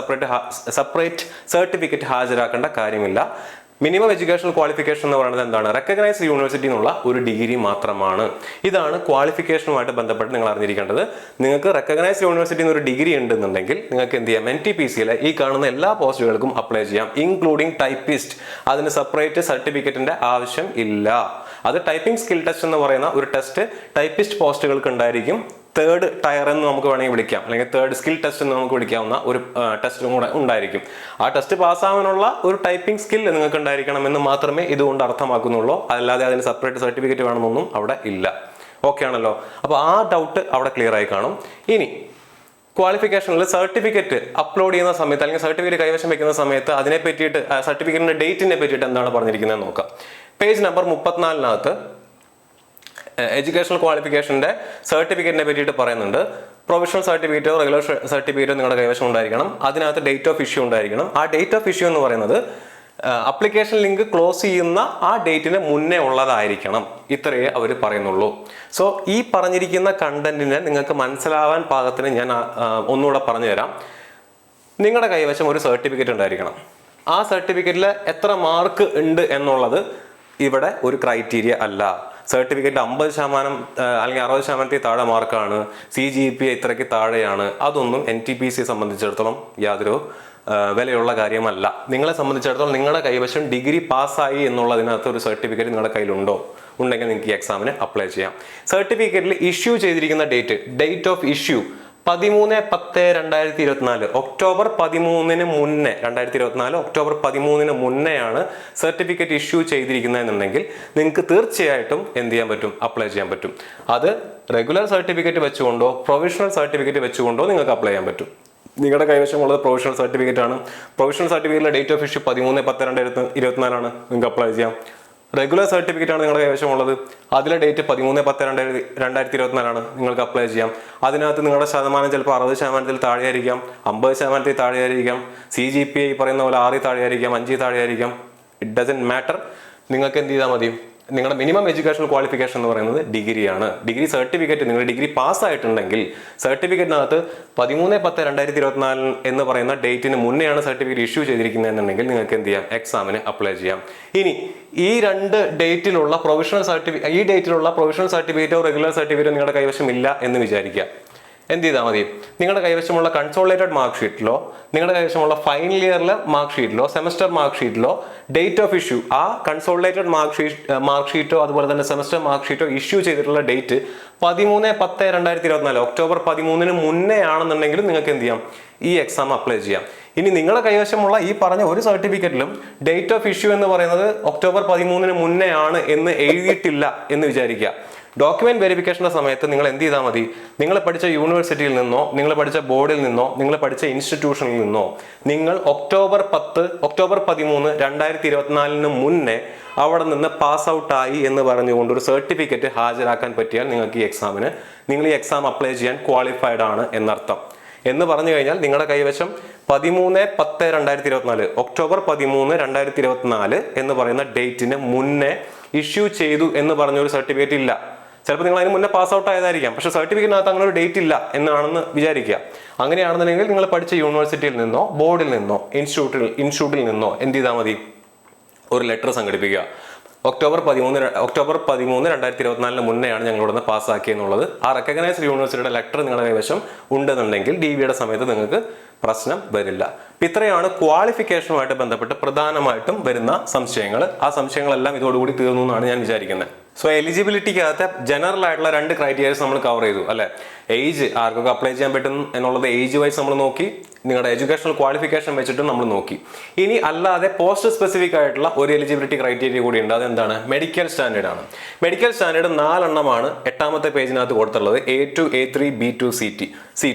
സെപ്പറേറ്റ് സർട്ടിഫിക്കറ്റ് ഹാജരാക്കേണ്ട കാര്യമില്ല. മിനിമം എഡ്യൂക്കേഷണൽ ക്വാളിഫിക്കേഷൻ എന്ന് പറയുന്നത് എന്താണ്? റെക്കഗ്നൈസ്ഡ് യൂണിവേഴ്സിറ്റി എന്നുള്ള ഒരു ഡിഗ്രി മാത്രമാണ്. ഇതാണ് ക്വാളിഫിക്കേഷനുമായിട്ട് ബന്ധപ്പെട്ട് നിങ്ങൾ അറിഞ്ഞിരിക്കേണ്ടത്. നിങ്ങൾക്ക് റെക്കഗ്നൈസ്ഡ് യൂണിവേഴ്സിറ്റി എന്നൊരു ഡിഗ്രി ഉണ്ടെന്നുണ്ടെങ്കിൽ നിങ്ങൾക്ക് എന്ത് ചെയ്യാം? NTPCയിലെ ഈ കാണുന്ന എല്ലാ പോസ്റ്റുകൾക്കും അപ്ലൈ ചെയ്യാം, ഇൻക്ലൂഡിംഗ് ടൈപ്പിസ്റ്റ്. അതിന് സെപ്പറേറ്റ് സർട്ടിഫിക്കറ്റിന്റെ ആവശ്യം ഇല്ല. അത് ടൈപ്പിംഗ് സ്കിൽ ടെസ്റ്റ് എന്ന് പറയുന്ന ഒരു ടെസ്റ്റ് ടൈപ്പിസ്റ്റ് പോസ്റ്റുകൾക്ക് ഉണ്ടായിരിക്കും. 3rd ടയർ എന്ന് നമുക്ക് വേണമെങ്കിൽ വിളിക്കാം, അല്ലെങ്കിൽ 3rd സ്കിൽ ടെസ്റ്റ് എന്ന് നമുക്ക് വിളിക്കാവുന്ന ഒരു ടെസ്റ്റും കൂടെ ഉണ്ടായിരിക്കും. ആ ടെസ്റ്റ് പാസ്സാവാനുള്ള ഒരു ടൈപ്പിംഗ് സ്കിൽ നിങ്ങൾക്ക് ഉണ്ടായിരിക്കണം എന്ന് മാത്രമേ ഇതുകൊണ്ട് അർത്ഥമാക്കുന്നുള്ളൂ. അല്ലാതെ അതിന് സെപ്പറേറ്റ് സർട്ടിഫിക്കറ്റ് വേണമെന്നൊന്നും അവിടെ ഇല്ല. ഓക്കെ ആണല്ലോ? അപ്പോൾ ആ ഡൗട്ട് അവിടെ ക്ലിയർ ആയി കാണും. ഇനി ക്വാളിഫിക്കേഷനിൽ സർട്ടിഫിക്കറ്റ് അപ്ലോഡ് ചെയ്യുന്ന സമയത്ത് അല്ലെങ്കിൽ സർട്ടിഫിക്കറ്റ് കൈവശം വെക്കുന്ന സമയത്ത് അതിനെ പറ്റിയിട്ട് സർട്ടിഫിക്കറ്റിന്റെ ഡേറ്റിനെ പറ്റിയിട്ട് എന്താണ് പറഞ്ഞിരിക്കുന്നത് നോക്കാം. പേജ് നമ്പർ 34 എഡ്യൂക്കേഷണൽ ക്വാളിഫിക്കേഷന്റെ സർട്ടിഫിക്കറ്റിനെ പറ്റിയിട്ട് പറയുന്നുണ്ട്. പ്രൊഫഷണൽ സർട്ടിഫിക്കറ്റോ റെഗുലർ സർട്ടിഫിക്കറ്റോ നിങ്ങളുടെ കൈവശം ഉണ്ടായിരിക്കണം. അതിനകത്ത് ഡേറ്റ് ഓഫ് ഇഷ്യൂ ഉണ്ടായിരിക്കണം. ആ ഡേറ്റ് ഓഫ് ഇഷ്യൂ എന്ന് പറയുന്നത് അപ്ലിക്കേഷൻ ലിങ്ക് ക്ലോസ് ചെയ്യുന്ന ആ ഡേറ്റിന് മുന്നേ ഉള്ളതായിരിക്കണം. ഇത്രയേ അവർ പറയുന്നുള്ളൂ. സോ ഈ പറഞ്ഞിരിക്കുന്ന കണ്ടന്റിനെ നിങ്ങൾക്ക് മനസ്സിലാവാൻ പാകത്തിന് ഞാൻ ഒന്നുകൂടെ പറഞ്ഞു തരാം. നിങ്ങളുടെ കൈവശം ഒരു സർട്ടിഫിക്കറ്റ് ഉണ്ടായിരിക്കണം. ആ സർട്ടിഫിക്കറ്റിൽ എത്ര മാർക്ക് ഉണ്ട് എന്നുള്ളത് ഇവിടെ ഒരു ക്രൈറ്റീരിയ അല്ല. സർട്ടിഫിക്കറ്റ് 50% അല്ലെങ്കിൽ 60% താഴെ മാർക്കാണ്, CGPA ഇത്രയ്ക്ക് താഴെയാണ്, അതൊന്നും NTPC സംബന്ധിച്ചിടത്തോളം യാതൊരു വിലയുള്ള കാര്യമല്ല. നിങ്ങളെ സംബന്ധിച്ചിടത്തോളം നിങ്ങളുടെ കൈവശം ഡിഗ്രി പാസ്സായി എന്നുള്ളതിനകത്ത് ഒരു സർട്ടിഫിക്കറ്റ് നിങ്ങളുടെ കയ്യിലുണ്ടോ, ഉണ്ടെങ്കിൽ നിങ്ങൾക്ക് ഈ എക്സാമിന് അപ്ലൈ ചെയ്യാം. സർട്ടിഫിക്കറ്റിൽ ഇഷ്യൂ ചെയ്തിരിക്കുന്ന ഡേറ്റ് ഓഫ് ഇഷ്യൂ 13/10/2024, ഒക്ടോബർ 13 മുന്നേ, 2024 ഒക്ടോബർ 13 മുന്നെയാണ് സർട്ടിഫിക്കറ്റ് ഇഷ്യൂ ചെയ്തിരിക്കുന്നതെന്നുണ്ടെങ്കിൽ നിങ്ങൾക്ക് തീർച്ചയായിട്ടും എന്ത് ചെയ്യാൻ പറ്റും, അപ്ലൈ ചെയ്യാൻ പറ്റും. അത് റെഗുലർ സർട്ടിഫിക്കറ്റ് വെച്ചുകൊണ്ടോ പ്രൊവിഷണൽ സർട്ടിഫിക്കറ്റ് വെച്ചുകൊണ്ടോ നിങ്ങൾക്ക് അപ്ലൈ ചെയ്യാൻ പറ്റും. നിങ്ങളുടെ കൈവശമുള്ളത് പ്രൊവിഷണൽ സർട്ടിഫിക്കറ്റ് ആണ്. പ്രൊവിഷണൽ സർട്ടിഫിക്കറ്റിലെ ഡേറ്റ് ഓഫ് ഇഷ്യൂ 13/10/2024 ആണ്, നിങ്ങൾക്ക് അപ്ലൈ ചെയ്യാം. റെഗുലർ സർട്ടിഫിക്കറ്റ് ആണ് നിങ്ങളുടെ കൈവശമുള്ളത്, അതിലെ ഡേറ്റ് 13/10/2024 ആണ്, നിങ്ങൾക്ക് അപ്ലൈ ചെയ്യാം. അതിനകത്ത് നിങ്ങളുടെ ശതമാനം ചിലപ്പോൾ 60% താഴെയായിരിക്കാം, 50% താഴെയായിരിക്കാം, CGPA പറയുന്ന പോലെ 6 താഴെയായിരിക്കാം, 5 താഴെയായിരിക്കാം. It doesn't matter. നിങ്ങൾക്ക് എന്ത് ചെയ്താൽ മതി, നിങ്ങളുടെ മിനിമം എഡ്യൂക്കേഷണൽ ക്വാളിഫിക്കേഷൻ എന്ന് പറയുന്നത് ഡിഗ്രിയാണ്. ഡിഗ്രി സർട്ടിഫിക്കറ്റ്, നിങ്ങൾ ഡിഗ്രി പാസ്സായിട്ടുണ്ടെങ്കിൽ സർട്ടിഫിക്കറ്റിനകത്ത് 13/10/2024 എന്ന് പറയുന്ന ഡേറ്റിന് മുന്നെയാണ് സർട്ടിഫിക്കറ്റ് ഇഷ്യൂ ചെയ്തിരിക്കുന്നതെന്നുണ്ടെങ്കിൽ നിങ്ങൾക്ക് എന്ത് ചെയ്യാം, എക്സാമിന് അപ്ലൈ ചെയ്യാം. ഇനി ഈ ഡേറ്റിലുള്ള പ്രൊവിഷണൽ സർട്ടിഫിക്കറ്റോ റെഗുലർ സർട്ടിഫിക്കറ്റോ നിങ്ങളുടെ കൈവശം ഇല്ല എന്ന് വിചാരിക്കുക. എന്ത് ചെയ്താൽ മതി, നിങ്ങളുടെ കൈവശമുള്ള കൺസോളിഡേറ്റഡ് മാർക്ക് ഷീറ്റിലോ നിങ്ങളുടെ കൈവശമുള്ള ഫൈനൽ ഇയറിലെ മാർക്ക് ഷീറ്റിലോ സെമസ്റ്റർ മാർക്ക് ഷീറ്റിലോ ഡേറ്റ് ഓഫ് ഇഷ്യൂ, ആ കൺസോളിഡേറ്റഡ് മാർക്ക് ഷീറ്റോ അതുപോലെ തന്നെ സെമസ്റ്റർ മാർക്ക് ഷീറ്റോ ഇഷ്യൂ ചെയ്തിട്ടുള്ള ഡേറ്റ് 13/10/2024 ഒക്ടോബർ 13 മുന്നേ ആണെന്നുണ്ടെങ്കിലും നിങ്ങൾക്ക് എന്ത് ചെയ്യാം, ഈ എക്സാം അപ്ലൈ ചെയ്യാം. ഇനി നിങ്ങളുടെ കൈവശമുള്ള ഈ പറഞ്ഞ ഒരു സർട്ടിഫിക്കറ്റിലും ഡേറ്റ് ഓഫ് ഇഷ്യൂ എന്ന് പറയുന്നത് ഒക്ടോബർ 13 മുന്നേ ആണ് എന്ന് എഴുതിയിട്ടില്ല എന്ന് വിചാരിക്കുക. ഡോക്യുമെന്റ് വെരിഫിക്കേഷന്റെ സമയത്ത് നിങ്ങൾ എന്ത് ചെയ്താൽ മതി, നിങ്ങൾ പഠിച്ച യൂണിവേഴ്സിറ്റിയിൽ നിന്നോ നിങ്ങൾ പഠിച്ച ബോർഡിൽ നിന്നോ നിങ്ങൾ പഠിച്ച ഇൻസ്റ്റിറ്റ്യൂഷനിൽ നിന്നോ നിങ്ങൾ ഒക്ടോബർ 13 2024 മുന്നേ അവിടെ നിന്ന് പാസ് ഔട്ട് ആയി എന്ന് പറഞ്ഞുകൊണ്ട് ഒരു സർട്ടിഫിക്കറ്റ് ഹാജരാക്കാൻ പറ്റിയാൽ നിങ്ങൾക്ക് നിങ്ങൾ ഈ എക്സാം അപ്ലൈ ചെയ്യാൻ ക്വാളിഫൈഡ് ആണ് എന്നർത്ഥം. എന്ന് പറഞ്ഞു കഴിഞ്ഞാൽ നിങ്ങളുടെ കൈവശം 13/10/2024 ഒക്ടോബർ 13 2024 എന്ന് പറയുന്ന ഡേറ്റിന് മുന്നേ ഇഷ്യൂ ചെയ്തു എന്ന് പറഞ്ഞൊരു സർട്ടിഫിക്കറ്റ് ഇല്ല. ചിലപ്പോൾ നിങ്ങൾ അതിന് മുന്നേ പാസ് ഔട്ട് ആയതായിരിക്കാം, പക്ഷേ സർട്ടിഫിക്കറ്റിനകത്ത് അങ്ങനെ ഒരു ഡേറ്റ് ഇല്ല എന്നാണെന്ന് വിചാരിക്കുക. അങ്ങനെയാണെന്നുണ്ടെങ്കിൽ നിങ്ങൾ പഠിച്ച യൂണിവേഴ്സിറ്റിയിൽ നിന്നോ ബോർഡിൽ നിന്നോ ഇൻസ്റ്റിറ്റ്യൂട്ടിൽ നിന്നോ എന്ത് ചെയ്താൽ മതി, ഒരു ലെറ്റർ സംഘടിപ്പിക്കുക. ഒക്ടോബർ 13 2024 മുന്നെയാണ് ഞങ്ങളിവിടെ നിന്ന് പാസ്സാക്കിയെന്നുള്ളത്. ആ റെക്കഗ്നൈസ്ഡ് യൂണിവേഴ്സിറ്റിയുടെ ലെറ്റർ നിങ്ങളുടെ കൈവശം ഉണ്ടെന്നുണ്ടെങ്കിൽ DVയുടെ സമയത്ത് നിങ്ങൾക്ക് പ്രശ്നം വരില്ല. ഇത്രയാണ് ക്വാളിഫിക്കേഷനുമായിട്ട് ബന്ധപ്പെട്ട് പ്രധാനമായിട്ടും വരുന്ന സംശയങ്ങൾ. ആ സംശയങ്ങളെല്ലാം ഇതോടുകൂടി തീർന്നു എന്നാണ് ഞാൻ വിചാരിക്കുന്നത്. സോ എലിജിബിലിറ്റിക്കകത്ത് ജനറൽ ആയിട്ടുള്ള 2 ക്രൈറ്റീരിയസ് നമ്മൾ കവർ ചെയ്തു അല്ലെ. ഏജ്, ആർക്കൊക്കെ അപ്ലൈ ചെയ്യാൻ പറ്റും എന്നുള്ളത് ഏജ് വൈസ് നമ്മൾ നോക്കി, നിങ്ങളുടെ എഡ്യൂക്കേഷണൽ ക്വാളിഫിക്കേഷൻ വെച്ചിട്ടും നമ്മൾ നോക്കി. ഇനി അല്ലാതെ പോസ്റ്റ് സ്പെസിഫിക് ആയിട്ടുള്ള ഒരു എലിജിബിലിറ്റി ക്രൈറ്റീരിയ കൂടി ഉണ്ട്, അതെന്താണ്, മെഡിക്കൽ സ്റ്റാൻഡേർഡ് ആണ്. മെഡിക്കൽ സ്റ്റാൻഡേർഡ് 4 എണ്ണമാണ് 8ാമത്തെ പേജിനകത്ത് കൊടുത്തുള്ളത്. A2, A3, B2, C2.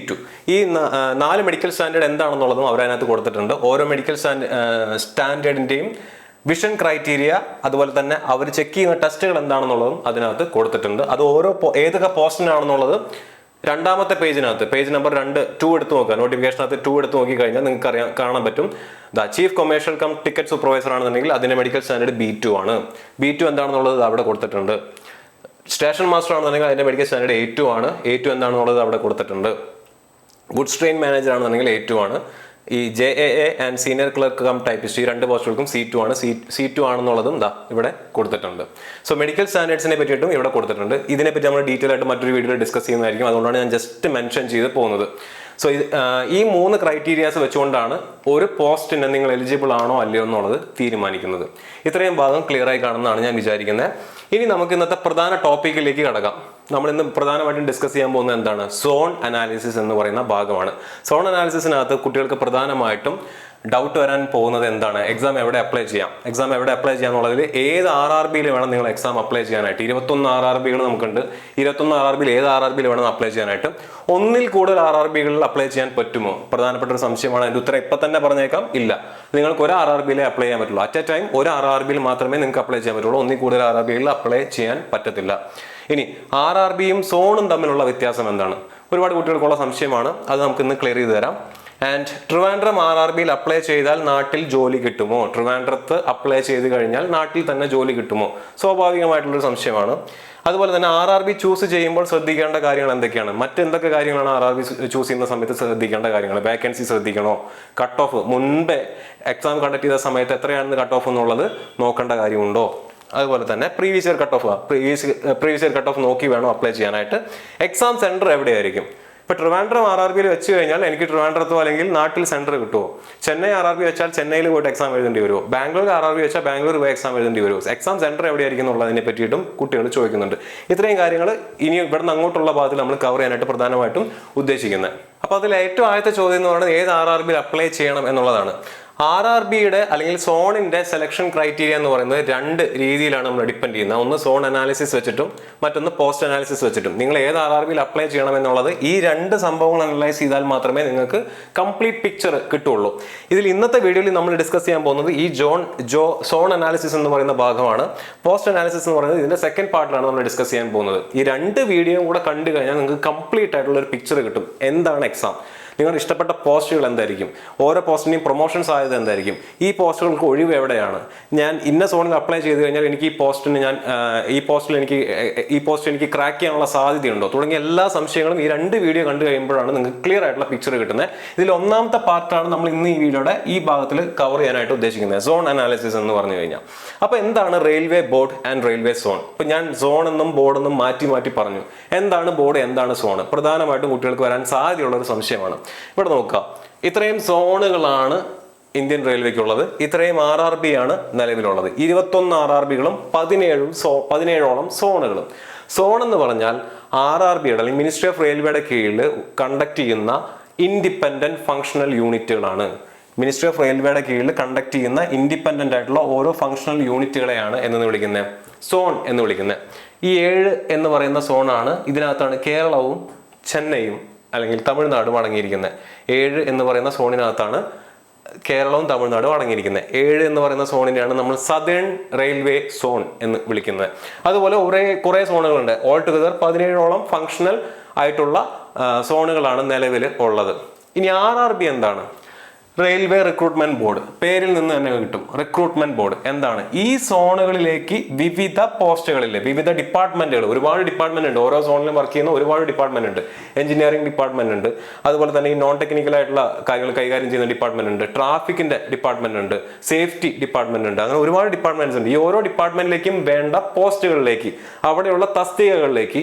ഈ 4 മെഡിക്കൽ സ്റ്റാൻഡേർഡ് എന്താണെന്നുള്ളതും അവരതിനകത്ത് കൊടുത്തിട്ടുണ്ട്. ഓരോ മെഡിക്കൽ സ്റ്റാൻഡേർഡിന്റെയും വിഷൻ ക്രൈറ്റീരിയ അതുപോലെ തന്നെ അവർ ചെക്ക് ചെയ്യുന്ന ടെസ്റ്റുകൾ എന്താണെന്നുള്ളതും അതിനകത്ത് കൊടുത്തിട്ടുണ്ട്. അത് ഏതൊക്കെ പോസ്റ്റിനാണെന്നുള്ളത് 2ാമത്തെ പേജ് നമ്പർ 2 എടുത്ത് നോക്കുക. നോട്ടിഫിക്കേഷനകത്ത് 2 എടുത്ത് നോക്കി കഴിഞ്ഞാൽ നിങ്ങൾക്ക് കാണാൻ പറ്റും. Chief commercial cum ticket supervisor ആണെന്നുണ്ടെങ്കിൽ അതിന്റെ മെഡിക്കൽ സ്റ്റാൻഡേർഡ് B2 ആണ്. B2 എന്താണെന്നുള്ളത് അവിടെ കൊടുത്തിട്ടുണ്ട്. സ്റ്റേഷൻ മാസ്റ്റർ ആണെന്നുണ്ടെങ്കിൽ അതിന്റെ മെഡിക്കൽ സ്റ്റാൻഡേർഡ് A2 ആണ്. A2 എന്താണെന്നുള്ളത് അവിടെ കൊടുത്തിട്ടുണ്ട്. ഗുഡ്സ് ട്രെയിൻ മാനേജർ ആണെന്നുണ്ടെങ്കിൽ A2 ആണ്. ഈ JAA and senior clerk cum typist ഈ 2 പോസ്റ്റുകൾക്കും C2 ആണ്. C2 ആണെന്നുള്ളതും ഇവിടെ കൊടുത്തിട്ടുണ്ട്. സോ മെഡിക്കൽ സ്റ്റാൻഡേർഡ്സിനെ പറ്റിയിട്ടും ഇവിടെ കൊടുത്തിട്ടുണ്ട്. ഇതിനെപ്പറ്റി നമ്മൾ ഡീറ്റെയിൽ ആയിട്ട് മറ്റൊരു വീഡിയോയിൽ ഡിസ്കസ് ചെയ്യുന്നതായിരിക്കും. അതുകൊണ്ടാണ് ഞാൻ ജസ്റ്റ് മെൻഷൻ ചെയ്ത് പോകുന്നത്. സോ ഈ 3 ക്രൈറ്റീരിയാസ് വെച്ചുകൊണ്ടാണ് ഒരു പോസ്റ്റിന് നിങ്ങൾ എലിജിബിൾ ആണോ അല്ലയോ എന്നുള്ളത് തീരുമാനിക്കുന്നത്. ഇത്രയും ഭാഗം ക്ലിയർ ആയി കാണുന്നതാണ് ഞാൻ വിചാരിക്കുന്നത്. ഇനി നമുക്ക് ഇന്നത്തെ പ്രധാന ടോപ്പിക്കിലേക്ക് കടക്കാം. നമ്മൾ ഇന്ന് പ്രധാനമായിട്ടും ഡിസ്കസ് ചെയ്യാൻ പോകുന്നത് എന്താണ്, സോൺ അനാലിസിസ് എന്ന് പറയുന്ന ഭാഗമാണ്. സോൺ അനാലിസിസിനകത്ത് കുട്ടികൾക്ക് പ്രധാനമായിട്ടും ഡൗട്ട് വരാൻ പോകുന്നത് എന്താണ്, എക്സാം എവിടെ അപ്ലൈ ചെയ്യാം എന്നുള്ളതിൽ ഏത് RRBയിൽ വേണം നിങ്ങൾ എക്സാം അപ്ലൈ ചെയ്യാനായിട്ട്. 21 RRBകൾ നമുക്കുണ്ട്. 21 RRBയിൽ ഏത് RRBയിൽ വേണം അപ്ലൈ ചെയ്യാനായിട്ട്. ഒന്നിൽ കൂടുതൽ RRBകളിൽ അപ്ലൈ ചെയ്യാൻ പറ്റുമോ, പ്രധാനപ്പെട്ട ഒരു സംശയമാണ്. അതിന്റെ ഉത്തരം ഇപ്പൊ തന്നെ പറഞ്ഞേക്കാം, ഇല്ല. നിങ്ങൾക്ക് ഒരു RRBയിലേ അപ്ലൈ ചെയ്യാൻ പറ്റുള്ളൂ. അറ്റ് എ ടൈം ഒരു RRBയിൽ മാത്രമേ നിങ്ങൾക്ക് അപ്ലൈ ചെയ്യാൻ പറ്റുള്ളൂ. ഒന്നിൽ കൂടുതൽ RRBകളിൽ അപ്ലൈ ചെയ്യാൻ പറ്റത്തില്ല. ഇനി RRBയും സോണും തമ്മിലുള്ള വ്യത്യാസം എന്താണ്, ഒരുപാട് കുട്ടികൾക്കുള്ള സംശയമാണ്. അത് നമുക്ക് ഇന്ന് ക്ലിയർ ചെയ്ത് തരാം. ആൻഡ് ട്രിവാൻഡ്രം RRBയിൽ അപ്ലൈ ചെയ്താൽ നാട്ടിൽ ജോലി കിട്ടുമോ, ട്രിവാൻഡ്രത്ത് അപ്ലൈ ചെയ്ത് കഴിഞ്ഞാൽ നാട്ടിൽ തന്നെ ജോലി കിട്ടുമോ, സ്വാഭാവികമായിട്ടുള്ളൊരു സംശയമാണ്. അതുപോലെ തന്നെ RRB ചൂസ് ചെയ്യുമ്പോൾ ശ്രദ്ധിക്കേണ്ട കാര്യങ്ങൾ എന്തൊക്കെയാണ്, മറ്റെന്തൊക്കെ കാര്യങ്ങളാണ് RRB ചൂസ് ചെയ്യുന്ന സമയത്ത് ശ്രദ്ധിക്കേണ്ട കാര്യങ്ങൾ. വേക്കൻസി ശ്രദ്ധിക്കണോ, കട്ട് ഓഫ് മുൻപേ എക്സാം കണ്ടക്ട് ചെയ്ത സമയത്ത് എത്രയാണെന്ന് കട്ട് ഓഫ് എന്നുള്ളത് നോക്കേണ്ട കാര്യമുണ്ടോ, അതുപോലെ തന്നെ പ്രീവിയസ് ഇയർ കട്ട് ഓഫ് നോക്കി വേണം അപ്ലൈ ചെയ്യാനായിട്ട്. എക്സാം സെന്റർ എവിടെയായിരിക്കും? ഇപ്പോൾ ട്രിവാൻഡ്രം RRBയിൽ വെച്ച് കഴിഞ്ഞാൽ എനിക്ക് ട്രിവാൻഡ്രത്തോ അല്ലെങ്കിൽ നാട്ടിൽ സെന്റർ കിട്ടുമോ? ചെന്നൈ RRB വെച്ചാൽ ചെന്നൈയിൽ പോയിട്ട് എക്സാം എഴുതേണ്ടി വരുമോ? ബാംഗ്ലൂർ RRB വെച്ചാൽ ബാംഗ്ലൂർ പോയി എക്സാം എഴുതേണ്ടി വരുമോ? എക്സാം സെന്റർ എവിടെയായിരിക്കും എന്നുള്ളതിനെ പറ്റിയിട്ടും കുട്ടികൾ ചോദിക്കുന്നുണ്ട്. ഇത്രയും കാര്യങ്ങൾ ഇനി ഇവിടുന്ന് അങ്ങോട്ടുള്ള ഭാഗത്തിൽ നമ്മൾ കവർ ചെയ്യാനായിട്ട് പ്രധാനമായിട്ടും ഉദ്ദേശിക്കുന്നത്. അപ്പോൾ അതിൽ ഏറ്റവും ആദ്യത്തെ ചോദ്യം എന്ന് പറയുന്നത് ഏത് RRBയിൽ അപ്ലൈ ചെയ്യണം എന്നുള്ളതാണ്. RRBയുടെ അല്ലെങ്കിൽ സോണിന്റെ സെലക്ഷൻ ക്രൈറ്റീരിയ എന്ന് പറയുന്നത് 2 രീതിയിലാണ് നമ്മൾ ഡിപ്പെൻഡ് ചെയ്യുന്നത്. ഒന്ന് സോൺ അനാലിസിസ് വെച്ചിട്ടും മറ്റൊന്ന് പോസ്റ്റ് അനാലിസിസ് വെച്ചിട്ടും. നിങ്ങൾ ഏത് RRBയിൽ അപ്ലൈ ചെയ്യണം എന്നുള്ളത് ഈ 2 സംഭവങ്ങൾ അനലൈസ് ചെയ്താൽ മാത്രമേ നിങ്ങൾക്ക് കംപ്ലീറ്റ് പിക്ചർ കിട്ടുള്ളൂ. ഇതിൽ ഇന്നത്തെ വീഡിയോയിൽ നമ്മൾ ഡിസ്കസ് ചെയ്യാൻ പോകുന്നത് ഈ സോൺ അനാലിസിസ് എന്ന് പറയുന്ന ഭാഗമാണ്. പോസ്റ്റ് അനാലിസിസ് എന്ന് പറയുന്നത് ഇതിന്റെ സെക്കൻഡ് പാർട്ടിലാണ് നമ്മൾ ഡിസ്കസ് ചെയ്യാൻ പോകുന്നത്. ഈ 2 വീഡിയോയും കൂടെ കണ്ടു കഴിഞ്ഞാൽ നിങ്ങൾക്ക് കംപ്ലീറ്റ് ആയിട്ടുള്ള ഒരു പിക്ചർ കിട്ടും. എന്താണ് എക്സാം, നിങ്ങളുടെ ഇഷ്ടപ്പെട്ട പോസ്റ്റുകൾ എന്തായിരിക്കും, ഓരോ പോസ്റ്റിനെയും പ്രൊമോഷൻ സാധ്യത എന്തായിരിക്കും, ഈ പോസ്റ്റുകൾക്ക് ഒഴിവ് എവിടെയാണ്, ഞാൻ ഇന്ന സോണിൽ അപ്ലൈ ചെയ്ത് കഴിഞ്ഞാൽ എനിക്ക് ഈ പോസ്റ്റ് എനിക്ക് ക്രാക്ക് ചെയ്യാനുള്ള സാധ്യതയുണ്ടോ, തുടങ്ങിയ എല്ലാ സംശയങ്ങളും ഈ 2 വീഡിയോ കണ്ടു കഴിയുമ്പോഴാണ് നിങ്ങൾക്ക് ക്ലിയർ ആയിട്ടുള്ള പിക്ചർ കിട്ടുന്നത്. ഇതിൽ ഒന്നാമത്തെ പാർട്ടാണ് നമ്മൾ ഇന്ന് ഈ വീഡിയോയുടെ ഈ ഭാഗത്തിൽ കവർ ചെയ്യാനായിട്ട് ഉദ്ദേശിക്കുന്നത്, സോൺ അനാലിസിസ് എന്ന് പറഞ്ഞു കഴിഞ്ഞാൽ. അപ്പോൾ എന്താണ് railway board and railway zone? ഇപ്പം ഞാൻ സോൺ എന്നും ബോർഡ് എന്നും മാറ്റി പറഞ്ഞു. എന്താണ് ബോർഡ്, എന്താണ് സോൺ? പ്രധാനമായിട്ടും കുട്ടികൾക്ക് വരാൻ സാധ്യതയുള്ള ഒരു സംശയമാണ്. ഇവിടെ നോക്കുക, ഇത്രയും സോണുകളാണ് ഇന്ത്യൻ റെയിൽവേക്കുള്ളത്. ഇത്രയും RRB ആണ് നിലവിലുള്ളത്. 21 RRBകളും 17ഓളം സോണുകളും. സോൺ എന്ന് പറഞ്ഞാൽ RRBയുടെ അല്ലെങ്കിൽ മിനിസ്ട്രി ഓഫ് റെയിൽവേയുടെ കീഴിൽ കണ്ടക്ട് ചെയ്യുന്ന ഇൻഡിപെൻഡന്റ് ഫങ്ഷണൽ യൂണിറ്റുകളാണ്. മിനിസ്ട്രി ഓഫ് റെയിൽവേയുടെ കീഴിൽ കണ്ടക്ട് ചെയ്യുന്ന ഇൻഡിപെൻഡന്റ് ആയിട്ടുള്ള ഓരോ ഫങ്ഷണൽ യൂണിറ്റുകളെയാണ് എന്ന് വിളിക്കുന്നത്, സോൺ എന്ന് വിളിക്കുന്നത്. ഈ 7 എന്ന് പറയുന്ന സോണാണ്. ഇതിനകത്താണ് കേരളവും ചെന്നൈയും അല്ലെങ്കിൽ തമിഴ്നാടും അടങ്ങിയിരിക്കുന്നത്. 7 എന്ന് പറയുന്ന സോണിനകത്താണ് കേരളവും തമിഴ്നാടും അടങ്ങിയിരിക്കുന്നത്. 7 എന്ന് പറയുന്ന സോണിനെയാണ് നമ്മൾ സദേൺ റെയിൽവേ സോൺ എന്ന് വിളിക്കുന്നത്. അതുപോലെ കുറേ സോണുകളുണ്ട്. ഓൾ ടുഗദർ 17ഓളം ഫങ്ഷണൽ ആയിട്ടുള്ള സോണുകളാണ് നിലവിൽ ഉള്ളത്. ഇനി RRB എന്താണ്? റെയിൽവേ റിക്രൂട്ട്മെന്റ് ബോർഡ്, പേരിൽ നിന്ന് തന്നെ കിട്ടും. റിക്രൂട്ട്മെന്റ് ബോർഡ് എന്താണ്? ഈ സോണുകളിലേക്ക് വിവിധ പോസ്റ്റുകളിലെ വിവിധ ഡിപ്പാർട്ട്മെന്റുകൾ, ഒരുപാട് ഡിപ്പാർട്ട്മെന്റ് ഉണ്ട്. ഓരോ സോണിലും വർക്ക് ചെയ്യുന്ന ഒരുപാട് ഡിപ്പാർട്ട്മെന്റ് ഉണ്ട്. എഞ്ചിനീയറിംഗ് ഡിപ്പാർട്ട്മെന്റ് ഉണ്ട്, അതുപോലെ തന്നെ ഈ നോൺ ടെക്നിക്കൽ ആയിട്ടുള്ള കാര്യങ്ങൾ കൈകാര്യം ചെയ്യുന്ന ഡിപ്പാർട്ട്മെന്റ് ഉണ്ട്, ട്രാഫിക്കിന്റെ ഡിപ്പാർട്ട്മെന്റ് ഉണ്ട്, സേഫ്റ്റി ഡിപ്പാർട്ട്മെന്റ് ഉണ്ട്. അങ്ങനെ ഒരുപാട് ഡിപ്പാർട്ട്മെന്റ്സ് ഉണ്ട്. ഈ ഓരോ ഡിപ്പാർട്ട്മെന്റിലേക്കും വേണ്ട പോസ്റ്റുകളിലേക്ക്, അവിടെയുള്ള തസ്തികകളിലേക്ക്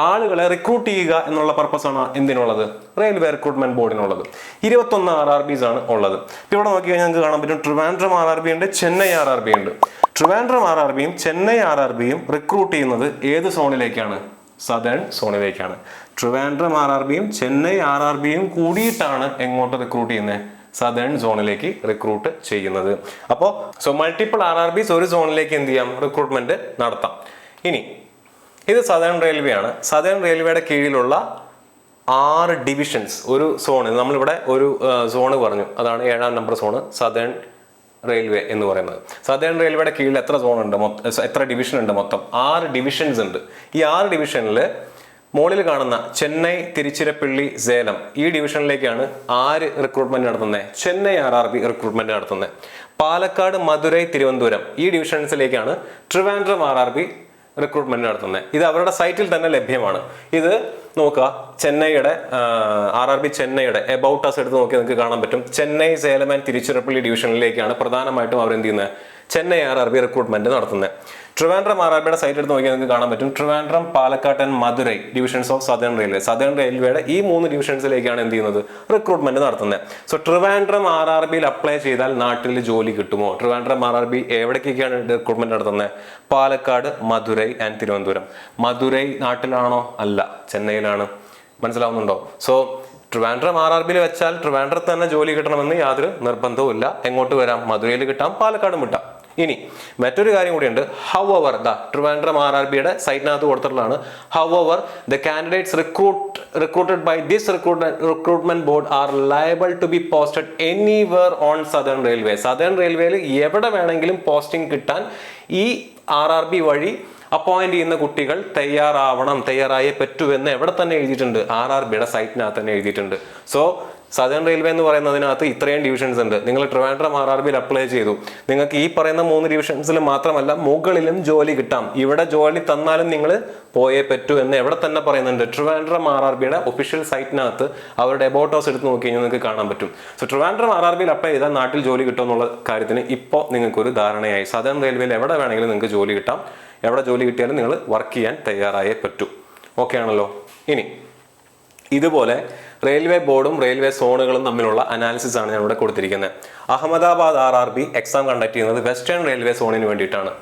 ആളുകളെ റിക്രൂട്ട് ചെയ്യുക എന്നുള്ള പർപ്പസാണ് എന്തിനുള്ളത്? റെയിൽവേ റിക്രൂട്ട്മെന്റ് ബോർഡിനുള്ളത്. 21 RRBs ആണ് ഉള്ളത്. ഇപ്പൊ ഇവിടെ നോക്കി കഴിഞ്ഞാൽ നിങ്ങൾക്ക് കാണാൻ പറ്റും ട്രിവാൻഡ്രം RRB ഉണ്ട്, ചെന്നൈ RRB ഉണ്ട്. ട്രിവാൻഡ്രം RRBയും ചെന്നൈ RRBയും റിക്രൂട്ട് ചെയ്യുന്നത് ഏത് സോണിലേക്കാണ്? സദേൺ സോണിലേക്കാണ്. ട്രിവാൻഡ്രം RRBയും ചെന്നൈ RRBയും കൂടിയിട്ടാണ് എങ്ങോട്ട് റിക്രൂട്ട് ചെയ്യുന്നത്? സദേൺ സോണിലേക്ക് റിക്രൂട്ട് ചെയ്യുന്നത്. അപ്പോൾ മൾട്ടിപ്പിൾ RRBs ഒരു സോണിലേക്ക് എന്ത് ചെയ്യാം? റിക്രൂട്ട്മെന്റ് നടത്താം. ഇനി ഇത് സദേൺ റെയിൽവേ ആണ്. സദേൺ റെയിൽവേയുടെ കീഴിലുള്ള 6 ഡിവിഷൻസ്, ഒരു സോൺ. നമ്മളിവിടെ ഒരു സോണ് പറഞ്ഞു, അതാണ് 7ാം നമ്പർ സോണ്, സദേൺ റെയിൽവേ എന്ന് പറയുന്നത്. സദേൺ റെയിൽവേയുടെ കീഴിൽ എത്ര സോൺ ഉണ്ട്, എത്ര ഡിവിഷൻ ഉണ്ട്? മൊത്തം 6 ഡിവിഷൻസ് ഉണ്ട്. ഈ 6 ഡിവിഷനിൽ മുകളിൽ കാണുന്ന ചെന്നൈ, തിരുച്ചിറപ്പള്ളി, സേലം ഈ ഡിവിഷനിലേക്കാണ് ആര് റിക്രൂട്ട്മെന്റ് നടത്തുന്നത്? ചെന്നൈ RRB റിക്രൂട്ട്മെന്റ് നടത്തുന്നത്. പാലക്കാട്, മധുരൈ, തിരുവനന്തപുരം ഈ ഡിവിഷൻസിലേക്കാണ് ട്രിവാൻഡ്രം RRB റിക്രൂട്ട്മെന്റ് നടത്തുന്നത്. ഇത് അവരുടെ സൈറ്റിൽ തന്നെ ലഭ്യമാണ്. ഇത് നോക്കുക, ചെന്നൈയുടെ RRB ചെന്നൈയുടെ എബൌട്ട് അസ് എടുത്ത് നോക്കിയാൽ നിങ്ങൾക്ക് കാണാൻ പറ്റും. ചെന്നൈ, സേലം ആൻഡ് തിരുച്ചിറപ്പള്ളി ഡിവിഷനിലേക്കാണ് പ്രധാനമായിട്ടും അവരെന്ത് ചെയ്യുന്നത്? ചെന്നൈ RRB റിക്രൂട്ട്മെന്റ് നടത്തുന്നത്. ട്രിവാൻഡ്രം RRBയുടെ സൈറ്റ് എടുത്ത് നോക്കിയാൽ നിങ്ങൾക്ക് കാണാൻ പറ്റും Trivandrum, Palakkad and Madurai divisions of southern railway. Southern റെയിൽവേയുടെ ഈ 3 ഡിവിഷൻസിലേക്കാണ് എന്ത് ചെയ്യുന്നത്? റിക്രൂട്ട്മെന്റ് നടത്തുന്നത്. സോ ട്രിവാൻഡ്രം RRBയിൽ അപ്ലൈ ചെയ്താൽ നാട്ടിൽ ജോലി കിട്ടുമോ? ട്രിവാൻഡ്രം RRB എവിടേക്കൊക്കെയാണ് റിക്രൂട്ട്മെന്റ് നടത്തുന്നത്? പാലക്കാട്, മധുരൈ ആൻഡ് തിരുവനന്തപുരം. മധുരൈ നാട്ടിലാണോ? അല്ല, ചെന്നൈയിലാണ്. മനസ്സിലാവുന്നുണ്ടോ? സോ ട്രിവാൻഡ്രം RRBയിൽ വെച്ചാൽ ട്രിവാൻഡ്രത്ത് തന്നെ ജോലി കിട്ടണമെന്ന് യാതൊരു നിർബന്ധവും ഇല്ല. എങ്ങോട്ട് വരാം? മധുരയിൽ കിട്ടാം, പാലക്കാടും കിട്ടാം. ഇനി മറ്റൊരു കാര്യം കൂടിയുണ്ട്. ഹൗവർ ട്രിവാൻഡ്രം RRBയുടെ സൈറ്റിനകത്ത് കൊടുത്തിട്ടുള്ളതാണ്. However the candidates recruited by this recruitment board are liable to be posted anywhere on southern railway. Southern റെയിൽവേയിൽ എവിടെ വേണമെങ്കിലും പോസ്റ്റിംഗ് കിട്ടാൻ ഈ RRB വഴി അപ്പോയിന്റ് ചെയ്യുന്ന കുട്ടികൾ തയ്യാറായേ പറ്റൂ എന്ന് എവിടെ തന്നെ എഴുതിയിട്ടുണ്ട്? RRBയുടെ സൈറ്റിനകത്ത് തന്നെ എഴുതിയിട്ടുണ്ട്. സോ സദേൺ റെയിൽവേ എന്ന് പറയുന്നതിനകത്ത് ഇത്രയും ഡിവിഷൻസ് ഉണ്ട്. നിങ്ങൾ ട്രിവാൻഡ്രം RRBയിൽ അപ്ലൈ ചെയ്തു, നിങ്ങൾക്ക് ഈ പറയുന്ന 3 ഡിവിഷൻസിൽ മാത്രമല്ല മുകളിലും ജോലി കിട്ടാം. ഇവിടെ ജോലി തന്നാലും നിങ്ങൾ പോയേ പറ്റൂ എന്ന് എവിടെ തന്നെ പറയുന്നുണ്ട്. ട്രിവാൻഡ്രം RRBയുടെ ഒഫീഷ്യൽ സൈറ്റിനകത്ത് അവരുടെ എബൌട്ട് ഹൗസ് എടുത്ത് നോക്കി കഴിഞ്ഞാൽ നിങ്ങൾക്ക് കാണാൻ പറ്റും. സോ ട്രിവാൻഡ്രം RRBയിൽ അപ്ലൈ ചെയ്താൽ നാട്ടിൽ ജോലി കിട്ടും എന്നുള്ള കാര്യത്തിന് ഇപ്പോൾ നിങ്ങൾക്കൊരു ധാരണയായി. സദേൺ റെയിൽവേയിൽ എവിടെ വേണമെങ്കിലും നിങ്ങൾക്ക് ജോലി കിട്ടാം. എവിടെ ജോലി കിട്ടിയാലും നിങ്ങൾ വർക്ക് ചെയ്യാൻ തയ്യാറായേ പറ്റൂ. ഓക്കെ ആണല്ലോ. ഇനി ഇതുപോലെ റെയിൽവേ ബോർഡും റെയിൽവേ സോണുകളും തമ്മിലുള്ള അനാലിസിസ് ആണ് ഞാൻ ഇവിടെ കൊടുത്തിരിക്കുന്നത്. അഹമ്മദാബാദ് RRB എക്സാം കണ്ടക്ട് ചെയ്യുന്നത് വെസ്റ്റേൺ റെയിൽവേ സോണിന് വേണ്ടിയിട്ടാണ്.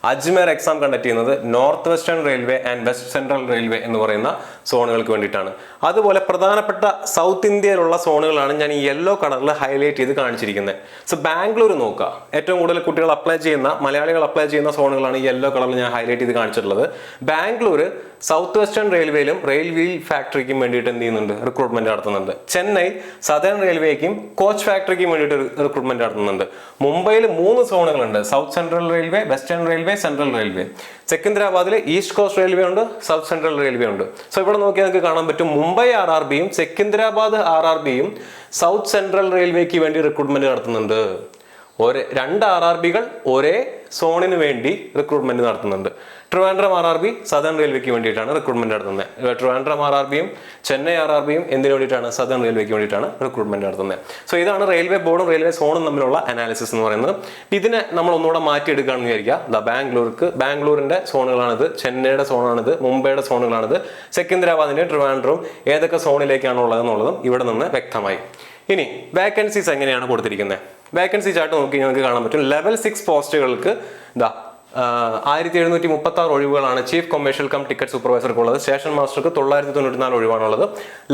അജ്മേർ എക്സാം കണ്ടക്ട് ചെയ്യുന്നത് north western railway and west central railway എന്ന് പറയുന്ന സോണുകൾക്ക് വേണ്ടിയിട്ടാണ്. അതുപോലെ പ്രധാനപ്പെട്ട സൗത്ത് ഇന്ത്യയിലുള്ള സോണുകളാണ് ഞാൻ ഈ യെല്ലോ കളറിൽ ഹൈലൈറ്റ് ചെയ്ത് കാണിച്ചിരിക്കുന്നത്. സോ ബാംഗ്ലൂർ നോക്കുക, ഏറ്റവും കൂടുതൽ കുട്ടികൾ അപ്ലൈ ചെയ്യുന്ന, മലയാളികൾ അപ്ലൈ ചെയ്യുന്ന സോണുകളാണ് ഈ യെല്ലോ കളറിൽ ഞാൻ ഹൈലൈറ്റ് ചെയ്ത് കാണിച്ചിട്ടുള്ളത്. ബാംഗ്ലൂർ സൗത്ത് വെസ്റ്റേൺ റെയിൽവേയിലും റെയിൽ വീൽ ഫാക്ടറിക്കും വേണ്ടിയിട്ട് എന്ത് ചെയ്യുന്നുണ്ട്, റിക്രൂട്ട്മെന്റ് നടത്തുന്നുണ്ട്. ചെന്നൈ സദേൺ റെയിൽവേക്കും കോച്ച് ഫാക്ടറിക്കും വേണ്ടിയിട്ട് റിക്രൂട്ട്മെന്റ് നടത്തുന്നുണ്ട്. മുംബൈയിൽ 3 സോണുകളുണ്ട്, south central railway, western railway, central railway. സെക്കന്ദരാബാദിൽ ഈസ്റ്റ് കോസ്റ്റ് റെയിൽവേ ഉണ്ട്, സൗത്ത് സെൻട്രൽ റെയിൽവേ ഉണ്ട്. സോ ഇവിടെ നോക്കിയാൽ നിങ്ങൾക്ക് കാണാൻ പറ്റും മുംബൈ RRBയും സെക്കന്ദരാബാദ് RRBയും സൗത്ത് സെൻട്രൽ റെയിൽവേക്ക് വേണ്ടി റിക്രൂട്ട്മെന്റ് നടത്തുന്നുണ്ട്. 2 RRBകൾ ഒരേ സോണിന് വേണ്ടി റിക്രൂട്ട്മെന്റ് നടത്തുന്നുണ്ട്. ട്രിവാൻഡ്രം RRB സദേൺ റെയിൽവേക്ക് വേണ്ടിയിട്ടാണ് റിക്രൂട്ട്മെന്റ് നടത്തുന്നത്. ട്രിവാൻഡ്രം RRBയും ചെന്നൈ RRBയും എന്തിനു വേണ്ടിയിട്ടാണ്, സദേൺ റെയിൽവേക്ക് വേണ്ടിയിട്ടാണ് റിക്രൂട്ട്മെന്റ് നടത്തുന്നത്. സോ ഇതാണ് റെയിൽവേ ബോർഡും റെയിൽവേ സോണും തമ്മിലുള്ള അനാലിസിസ് എന്ന് പറയുന്നത്. ഇതിനെ നമ്മൾ ഒന്നുകൂടെ മാറ്റിയെടുക്കുകയാണെന്ന് വിചാരിക്കുക. ബാംഗ്ലൂരിന്റെ സോണുകളാണിത്, ചെന്നൈയുടെ സോണാണിത്, മുംബൈയുടെ സോണുകളാണിത്, സെക്കന്ദരാബാദിന്റെ ട്രിവാൻഡ്രവും ഏതൊക്കെ സോണിലേക്കാണ് ഉള്ളതെന്നുള്ളതും ഇവിടെ നിന്ന് വ്യക്തമായി. ഇനി വേക്കൻസീസ് എങ്ങനെയാണ് കൊടുത്തിരിക്കുന്നത്? വേക്കൻസി ചാർട്ട് നോക്കി നിങ്ങൾക്ക് കാണാൻ പറ്റും. ലെവൽ 6 പോസ്റ്റുകൾക്ക് 1736 ഒഴിവുകളാണ് ചീഫ് കൊമേഴ്ഷ്യൽ കം ടിക്കറ്റ് സൂപ്പർവൈസർക്ക് ഉള്ളത്. സ്റ്റേഷൻ മാസ്റ്റർക്ക് 994 ഒഴിവാണുള്ളത്.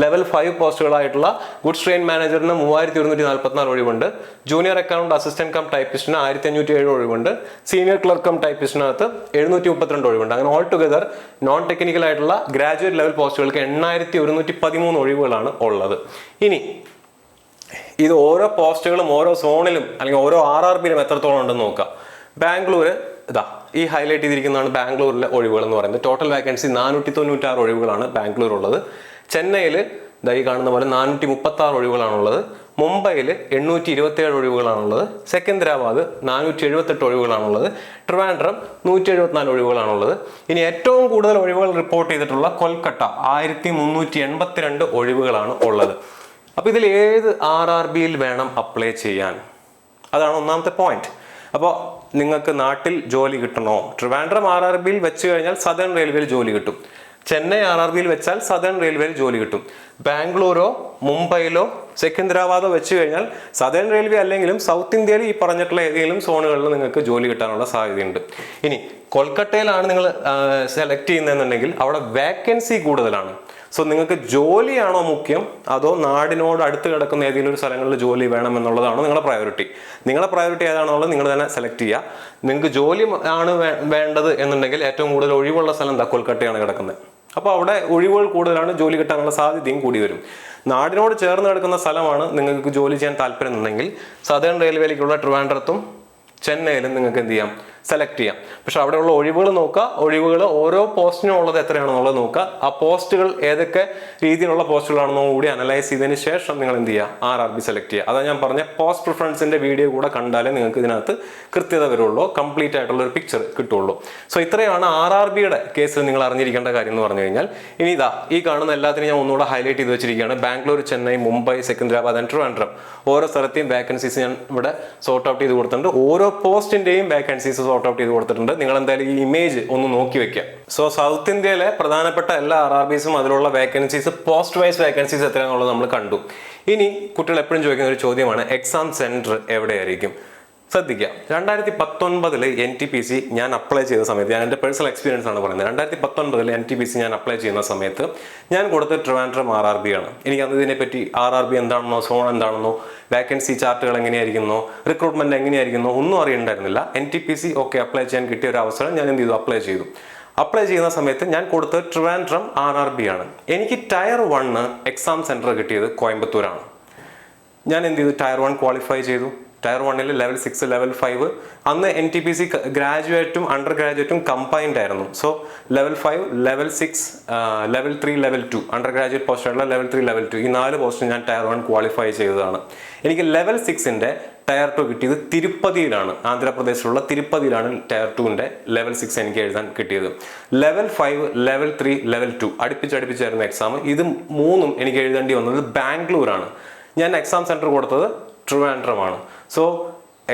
ലെവൽ 5 പോസ്റ്റുകളായിട്ടുള്ള ഗുഡ്സ് ട്രെയിൻ മാനേജറിന് 3144 ഒഴിവുണ്ട്. ജൂനിയർ അക്കൗണ്ട് അസിസ്റ്റന്റ് കം ടൈപ്പിസ്റ്റിന് 1507 ഒഴിവുണ്ട്. സീനിയർ ക്ലർക്ക് കം ടൈപ്പിസ്റ്റിനകത്ത് 732 ഒഴിവുണ്ട്. അങ്ങനെ ഓൾ ടുഗദർ നോൺ ടെക്നിക്കൽ ആയിട്ടുള്ള ഗ്രാജുവേറ്റ് ലെവൽ പോസ്റ്റുകൾക്ക് 8113 ഒഴിവുകളാണ് ഉള്ളത്. ഇനി ഇത് ഓരോ പോസ്റ്റുകളും ഓരോ സോണിലും അല്ലെങ്കിൽ ഓരോ RRBയിലും എത്രത്തോളം ഉണ്ടെന്ന് നോക്കാം. ബാംഗ്ലൂർ ഈ ഹൈലൈറ്റ് ചെയ്തിരിക്കുന്നതാണ് ബാംഗ്ലൂരിലെ ഒഴിവുകൾ എന്ന് പറയുന്നത്. ടോട്ടൽ വേക്കൻസി 496 ഒഴിവുകളാണ് ബാംഗ്ലൂർ ഉള്ളത്. ചെന്നൈയിൽ ഈ കാണുന്ന പോലെ 436 ഒഴിവുകളാണുള്ളത്. മുംബൈയിൽ 827 ഒഴിവുകളാണുള്ളത്. സെക്കന്ദരാബാദ് 478 ഒഴിവുകളാണുള്ളത്. ട്രിവാൻഡ്രം 174 ഒഴിവുകളാണുള്ളത്. ഇനി ഏറ്റവും കൂടുതൽ ഒഴിവുകൾ റിപ്പോർട്ട് ചെയ്തിട്ടുള്ള കൊൽക്കത്ത 1382 ഒഴിവുകളാണ് ഉള്ളത്. അപ്പോൾ ഇതിൽ ഏത് RRBയിൽ വേണം അപ്ലൈ ചെയ്യാൻ? അതാണ് ഒന്നാമത്തെ പോയിന്റ്. അപ്പോൾ നിങ്ങൾക്ക് നാട്ടിൽ ജോലി കിട്ടണോ? ട്രിവാൻഡ്രം RRBയിൽ വെച്ച് കഴിഞ്ഞാൽ സദേൺ റെയിൽവേയിൽ ജോലി കിട്ടും. ചെന്നൈ RRBയിൽ വെച്ചാൽ സദേൺ റെയിൽവേയിൽ ജോലി കിട്ടും. ബാംഗ്ലൂരോ മുംബൈയിലോ സെക്കന്ദരാബാദോ വെച്ച് കഴിഞ്ഞാൽ സദേൺ റെയിൽവേ അല്ലെങ്കിലും സൗത്ത് ഇന്ത്യയിൽ ഈ പറഞ്ഞിട്ടുള്ള ഏതെങ്കിലും സോണുകളിൽ നിങ്ങൾക്ക് ജോലി കിട്ടാനുള്ള സാധ്യതയുണ്ട്. ഇനി കൊൽക്കത്തയിലാണ് നിങ്ങൾ സെലക്ട് ചെയ്യുന്നതെന്നുണ്ടെങ്കിൽ അവിടെ വേക്കൻസി കൂടുതലാണ്. സോ നിങ്ങൾക്ക് ജോലിയാണോ മുഖ്യം, അതോ നാടിനോട് അടുത്ത് കിടക്കുന്ന ഏതെങ്കിലും ഒരു സ്ഥലങ്ങളിൽ ജോലി വേണം എന്നുള്ളതാണോ നിങ്ങളുടെ പ്രയോറിറ്റി? നിങ്ങളുടെ പ്രയോറിറ്റി ഏതാണെന്നുള്ളത് നിങ്ങൾ തന്നെ സെലക്ട് ചെയ്യുക. നിങ്ങൾക്ക് ജോലി ആണ് വേണ്ടത് എന്നുണ്ടെങ്കിൽ ഏറ്റവും കൂടുതൽ ഒഴിവുള്ള സ്ഥലം കൊൽക്കത്തയാണ് കിടക്കുന്നത്. അപ്പോൾ അവിടെ ഒഴിവുകൾ കൂടുതലാണ്, ജോലി കിട്ടാനുള്ള സാധ്യതയും കൂടി വരും. നാടിനോട് ചേർന്ന് കിടക്കുന്ന സ്ഥലമാണ് നിങ്ങൾക്ക് ജോലി ചെയ്യാൻ താല്പര്യം എന്നുണ്ടെങ്കിൽ സദേൺ റെയിൽവേയിലേക്കുള്ള ട്രിവാൻഡ്രത്തും ചെന്നൈയിലും നിങ്ങൾക്ക് എന്ത് ചെയ്യാം, സെലക്ട് ചെയ്യാം. പക്ഷെ അവിടെയുള്ള ഒഴിവുകൾ നോക്കുക. ഒഴിവുകൾ ഓരോ പോസ്റ്റിനും ഉള്ളത് എത്രയാണെന്നുള്ളത് നോക്കുക. ആ പോസ്റ്റുകൾ ഏതൊക്കെ രീതിയിലുള്ള പോസ്റ്റുകളാണെന്നോ കൂടി അനലൈസ് ചെയ്തതിന് ശേഷം നിങ്ങൾ എന്ത് ചെയ്യുക, RRB സെലക്ട് ചെയ്യുക. അതാ ഞാൻ പറഞ്ഞ പോസ്റ്റ് പ്രിഫറൻസിന്റെ വീഡിയോ കൂടെ കണ്ടാലേ നിങ്ങൾക്ക് ഇതിനകത്ത് കൃത്യത വരുള്ളൂ, കംപ്ലീറ്റ് ആയിട്ടുള്ള ഒരു പിക്ചർ കിട്ടുള്ളൂ. സോ ഇത്രയാണ് RRBയുടെ കേസിൽ നിങ്ങൾ അറിഞ്ഞിരിക്കേണ്ട കാര്യം എന്ന് പറഞ്ഞു കഴിഞ്ഞാൽ. ഇനി ഈ കാണുന്ന എല്ലാത്തിനും ഞാൻ ഒന്നുകൂടെ ഹൈലൈറ്റ് ചെയ്ത് വെച്ചിരിക്കുകയാണ്. ബാംഗ്ലൂർ, ചെന്നൈ, മുംബൈ, സെക്കന്ദരാബാദ് ആൻഡ് ട്രിവാൻഡ്രം ഓരോ സ്ഥലത്തെയും വേക്കൻസീസ് ഞാൻ ഇവിടെ സോർട്ട് ഔട്ട് ചെയ്ത് കൊടുത്തിട്ടുണ്ട്. ഓരോ പോസ്റ്റിന്റെയും വേക്കൻസീസ് സോർട്ട് ഔട്ട് ചെയ്ത് കൊടുത്തിട്ടുണ്ട്. നിങ്ങൾ എന്തായാലും ഈ ഇമേജ് ഒന്ന് നോക്കി വെക്കുക. സോ സൗത്ത് ഇന്ത്യയിലെ പ്രധാനപ്പെട്ട എല്ലാ RRBസും അതിലുള്ള വേക്കൻസീസ്, പോസ്റ്റ് വൈസ് വേക്കൻസീസ് എത്രയാണെന്നുള്ളത് നമ്മൾ കണ്ടു. ഇനി കുട്ടികൾ എപ്പോഴും ചോദിക്കുന്ന ഒരു ചോദ്യമാണ്, എക്സാം സെന്റർ എവിടെയായിരിക്കും? ശ്രദ്ധിക്കുക, 2019 NTPC ഞാൻ അപ്ലൈ ചെയ്ത സമയത്ത്, ഞാൻ എൻ്റെ പേഴ്സണൽ എക്സ്പീരിയൻസ് ആണ് പറയുന്നത്, 2019 NTPC ഞാൻ അപ്ലൈ ചെയ്യുന്ന സമയത്ത് ഞാൻ കൊടുത്ത ട്രിവാൻഡ്രം RRB ആണ്. എനിക്ക് അന്ന് ഇതിനെപ്പറ്റി RRB എന്താണെന്നോ സോൺ എന്താണെന്നോ വേക്കൻസി ചാർട്ടുകൾ എങ്ങനെയായിരിക്കുന്നോ റിക്രൂട്ട്മെന്റ് എങ്ങനെയായിരിക്കുന്നോ ഒന്നും അറിയണ്ടായിരുന്നില്ല. NTPC ഓക്കെ അപ്ലൈ ചെയ്യാൻ കിട്ടിയ ഒരു അവസരം ഞാൻ എന്ത് ചെയ്തു, അപ്ലൈ ചെയ്തു. അപ്ലൈ ചെയ്യുന്ന സമയത്ത് ഞാൻ കൊടുത്തത് ട്രിവാൻഡ്രം RRB ആണ്. എനിക്ക് ടയർ 1 എക്സാം സെന്റർ കിട്ടിയത് കോയമ്പത്തൂരാണ്. ഞാൻ എന്ത് ചെയ്തു, ടയർ 1 ക്വാളിഫൈ ചെയ്തു. ടയർ 1 ലെവൽ 6 ലെവൽ 5 അന്ന് NTPC ഗ്രാജുവേറ്റും അണ്ടർ ഗ്രാജുവേറ്റും കമ്പൈൻഡ് ആയിരുന്നു. So level 5 level 6 level 3 level 2 under graduate post ആയിട്ടുള്ള ലെവൽ 3 ലെവൽ 2 ഈ 4 പോസ്റ്റ് ഞാൻ ടയർ 1 ക്വാളിഫൈ ചെയ്തതാണ്. എനിക്ക് ലെവൽ 6ന്റെ ടയർ 2 കിട്ടിയത് തിരുപ്പതിയിലാണ്. ആന്ധ്രാപ്രദേശിലുള്ള തിരുപ്പതിയിലാണ് ടയർ 2ന്റെ ലെവൽ 6 എനിക്ക് എഴുതാൻ കിട്ടിയത്. ലെവൽ 5 ലെവൽ 3 ലെവൽ 2 അടുപ്പിച്ചായിരുന്നു എക്സാം. ഇത് മൂന്നും എനിക്ക് എഴുതേണ്ടി വന്നത് ബാംഗ്ലൂരാണ്. ഞാൻ എക്സാം സെന്റർ കൊടുത്തത് ട്രിവാൻഡ്രമാണ്. സോ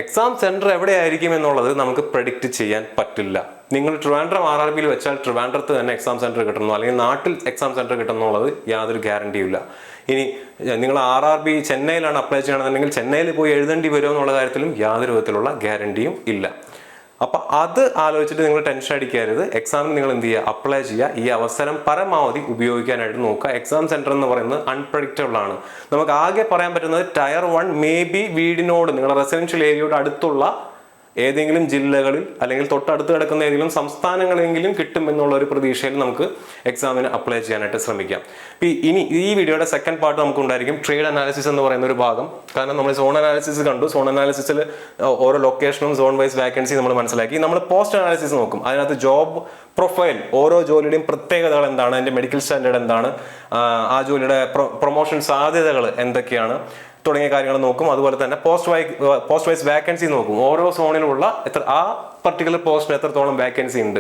എക്സാം സെന്റർ എവിടെയായിരിക്കും എന്നുള്ളത് നമുക്ക് പ്രെഡിക്റ്റ് ചെയ്യാൻ പറ്റില്ല. നിങ്ങൾ ട്രിവാൻഡ്രം RRBയിൽ വെച്ചാൽ ട്രിവാൻഡ്രത്ത് തന്നെ എക്സാം സെന്റർ കിട്ടണോ അല്ലെങ്കിൽ നാട്ടിൽ എക്സാം സെന്റർ കിട്ടണമെന്നുള്ളത് യാതൊരു ഗ്യാരണ്ടിയും ഇല്ല. ഇനി നിങ്ങൾ RRB ചെന്നൈയിലാണ് അപ്ലൈ ചെയ്യണമെന്നുണ്ടെങ്കിൽ ചെന്നൈയിൽ പോയി എഴുതേണ്ടി വരുമോ എന്നുള്ള കാര്യത്തിലും യാതൊരു വിധത്തിലുള്ള ഗ്യാരണ്ടിയും ഇല്ല. അപ്പൊ അത് ആലോചിച്ചിട്ട് നിങ്ങൾ ടെൻഷൻ അടിക്കരുത്. എക്സാമിന് നിങ്ങൾ എന്ത് ചെയ്യുക, അപ്ലൈ ചെയ്യുക. ഈ അവസരം പരമാവധി ഉപയോഗിക്കാനായിട്ട് നോക്കുക. എക്സാം സെന്റർ എന്ന് പറയുന്നത് അൺപ്രഡിക്റ്റബിൾ ആണ്. നമുക്ക് ആകെ പറയാൻ പറ്റുന്നത് ടയർ 1 മേ ബി വീടിനോട് നിങ്ങളുടെ റെസിഡൻഷ്യൽ ഏരിയയോട് അടുത്തുള്ള ഏതെങ്കിലും ജില്ലകളിൽ അല്ലെങ്കിൽ തൊട്ടടുത്ത് കിടക്കുന്ന ഏതെങ്കിലും സംസ്ഥാനങ്ങളെങ്കിലും കിട്ടും എന്നുള്ള ഒരു പ്രതീക്ഷയിൽ നമുക്ക് എക്സാമിന് അപ്ലൈ ചെയ്യാനായിട്ട് ശ്രമിക്കാം. ഇനി ഈ വീഡിയോയുടെ സെക്കൻഡ് പാർട്ട് നമുക്ക് ഉണ്ടായിരിക്കും ട്രേഡ് അനാലിസിസ് എന്ന് പറയുന്ന ഒരു ഭാഗം. കാരണം നമ്മൾ സോൺ അനാലിസിസ് കണ്ടു. സോൺ അനാലിസിസിൽ ഓരോ ലൊക്കേഷനും സോൺ വൈസ് വാക്കൻസി നമ്മൾ മനസ്സിലാക്കി. നമ്മൾ പോസ്റ്റ് അനാലിസിസ് നോക്കും. അതിനകത്ത് ജോബ് പ്രൊഫൈൽ, ഓരോ ജോലിയുടെയും പ്രത്യേകതകൾ എന്താണ്, അതിന്റെ മെഡിക്കൽ സ്റ്റാൻഡേർഡ് എന്താണ്, ആ ജോലിയുടെ പ്രൊമോഷൻ സാധ്യതകൾ എന്തൊക്കെയാണ് തുടങ്ങിയ കാര്യങ്ങൾ നോക്കും. അതുപോലെ തന്നെ പോസ്റ്റ് വൈസ് വാക്കൻസി നോക്കും. ഓരോ സോണിലുള്ള ആ പർട്ടിക്കുലർ പോസ്റ്റിന് എത്രത്തോളം വാക്കൻസി ഉണ്ട്,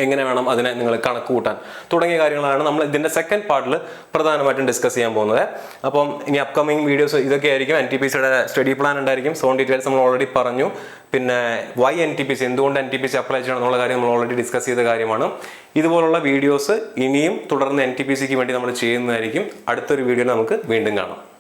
എങ്ങനെ വേണം അതിനെ നിങ്ങൾ കണക്ക് കൂട്ടാൻ തുടങ്ങിയ കാര്യങ്ങളാണ് നമ്മൾ ഇതിന്റെ സെക്കൻഡ് പാർട്ടിൽ പ്രധാനമായിട്ടും ഡിസ്കസ് ചെയ്യാൻ പോകുന്നത്. അപ്പം ഇനി അപ്കമിങ് വീഡിയോസ് ഇതൊക്കെ ആയിരിക്കും. NTPCയുടെ സ്റ്റഡി പ്ലാൻ ഉണ്ടായിരിക്കും. സോൺ ഡീറ്റെയിൽസ് നമ്മൾ ഓൾറെഡി പറഞ്ഞു. പിന്നെ വൈ NTPC, എന്തുകൊണ്ട് NTPC അപ്ലൈ ചെയ്യണം എന്നുള്ള കാര്യം നമ്മൾ ഓൾറെഡി ഡിസ്കസ് ചെയ്ത കാര്യമാണ്. ഇതുപോലുള്ള വീഡിയോസ് ഇനിയും തുടർന്ന് NTPCക്ക് വേണ്ടി നമ്മൾ ചെയ്യുന്നതായിരിക്കും. അടുത്തൊരു വീഡിയോയിൽ നമുക്ക് വീണ്ടും കാണാം.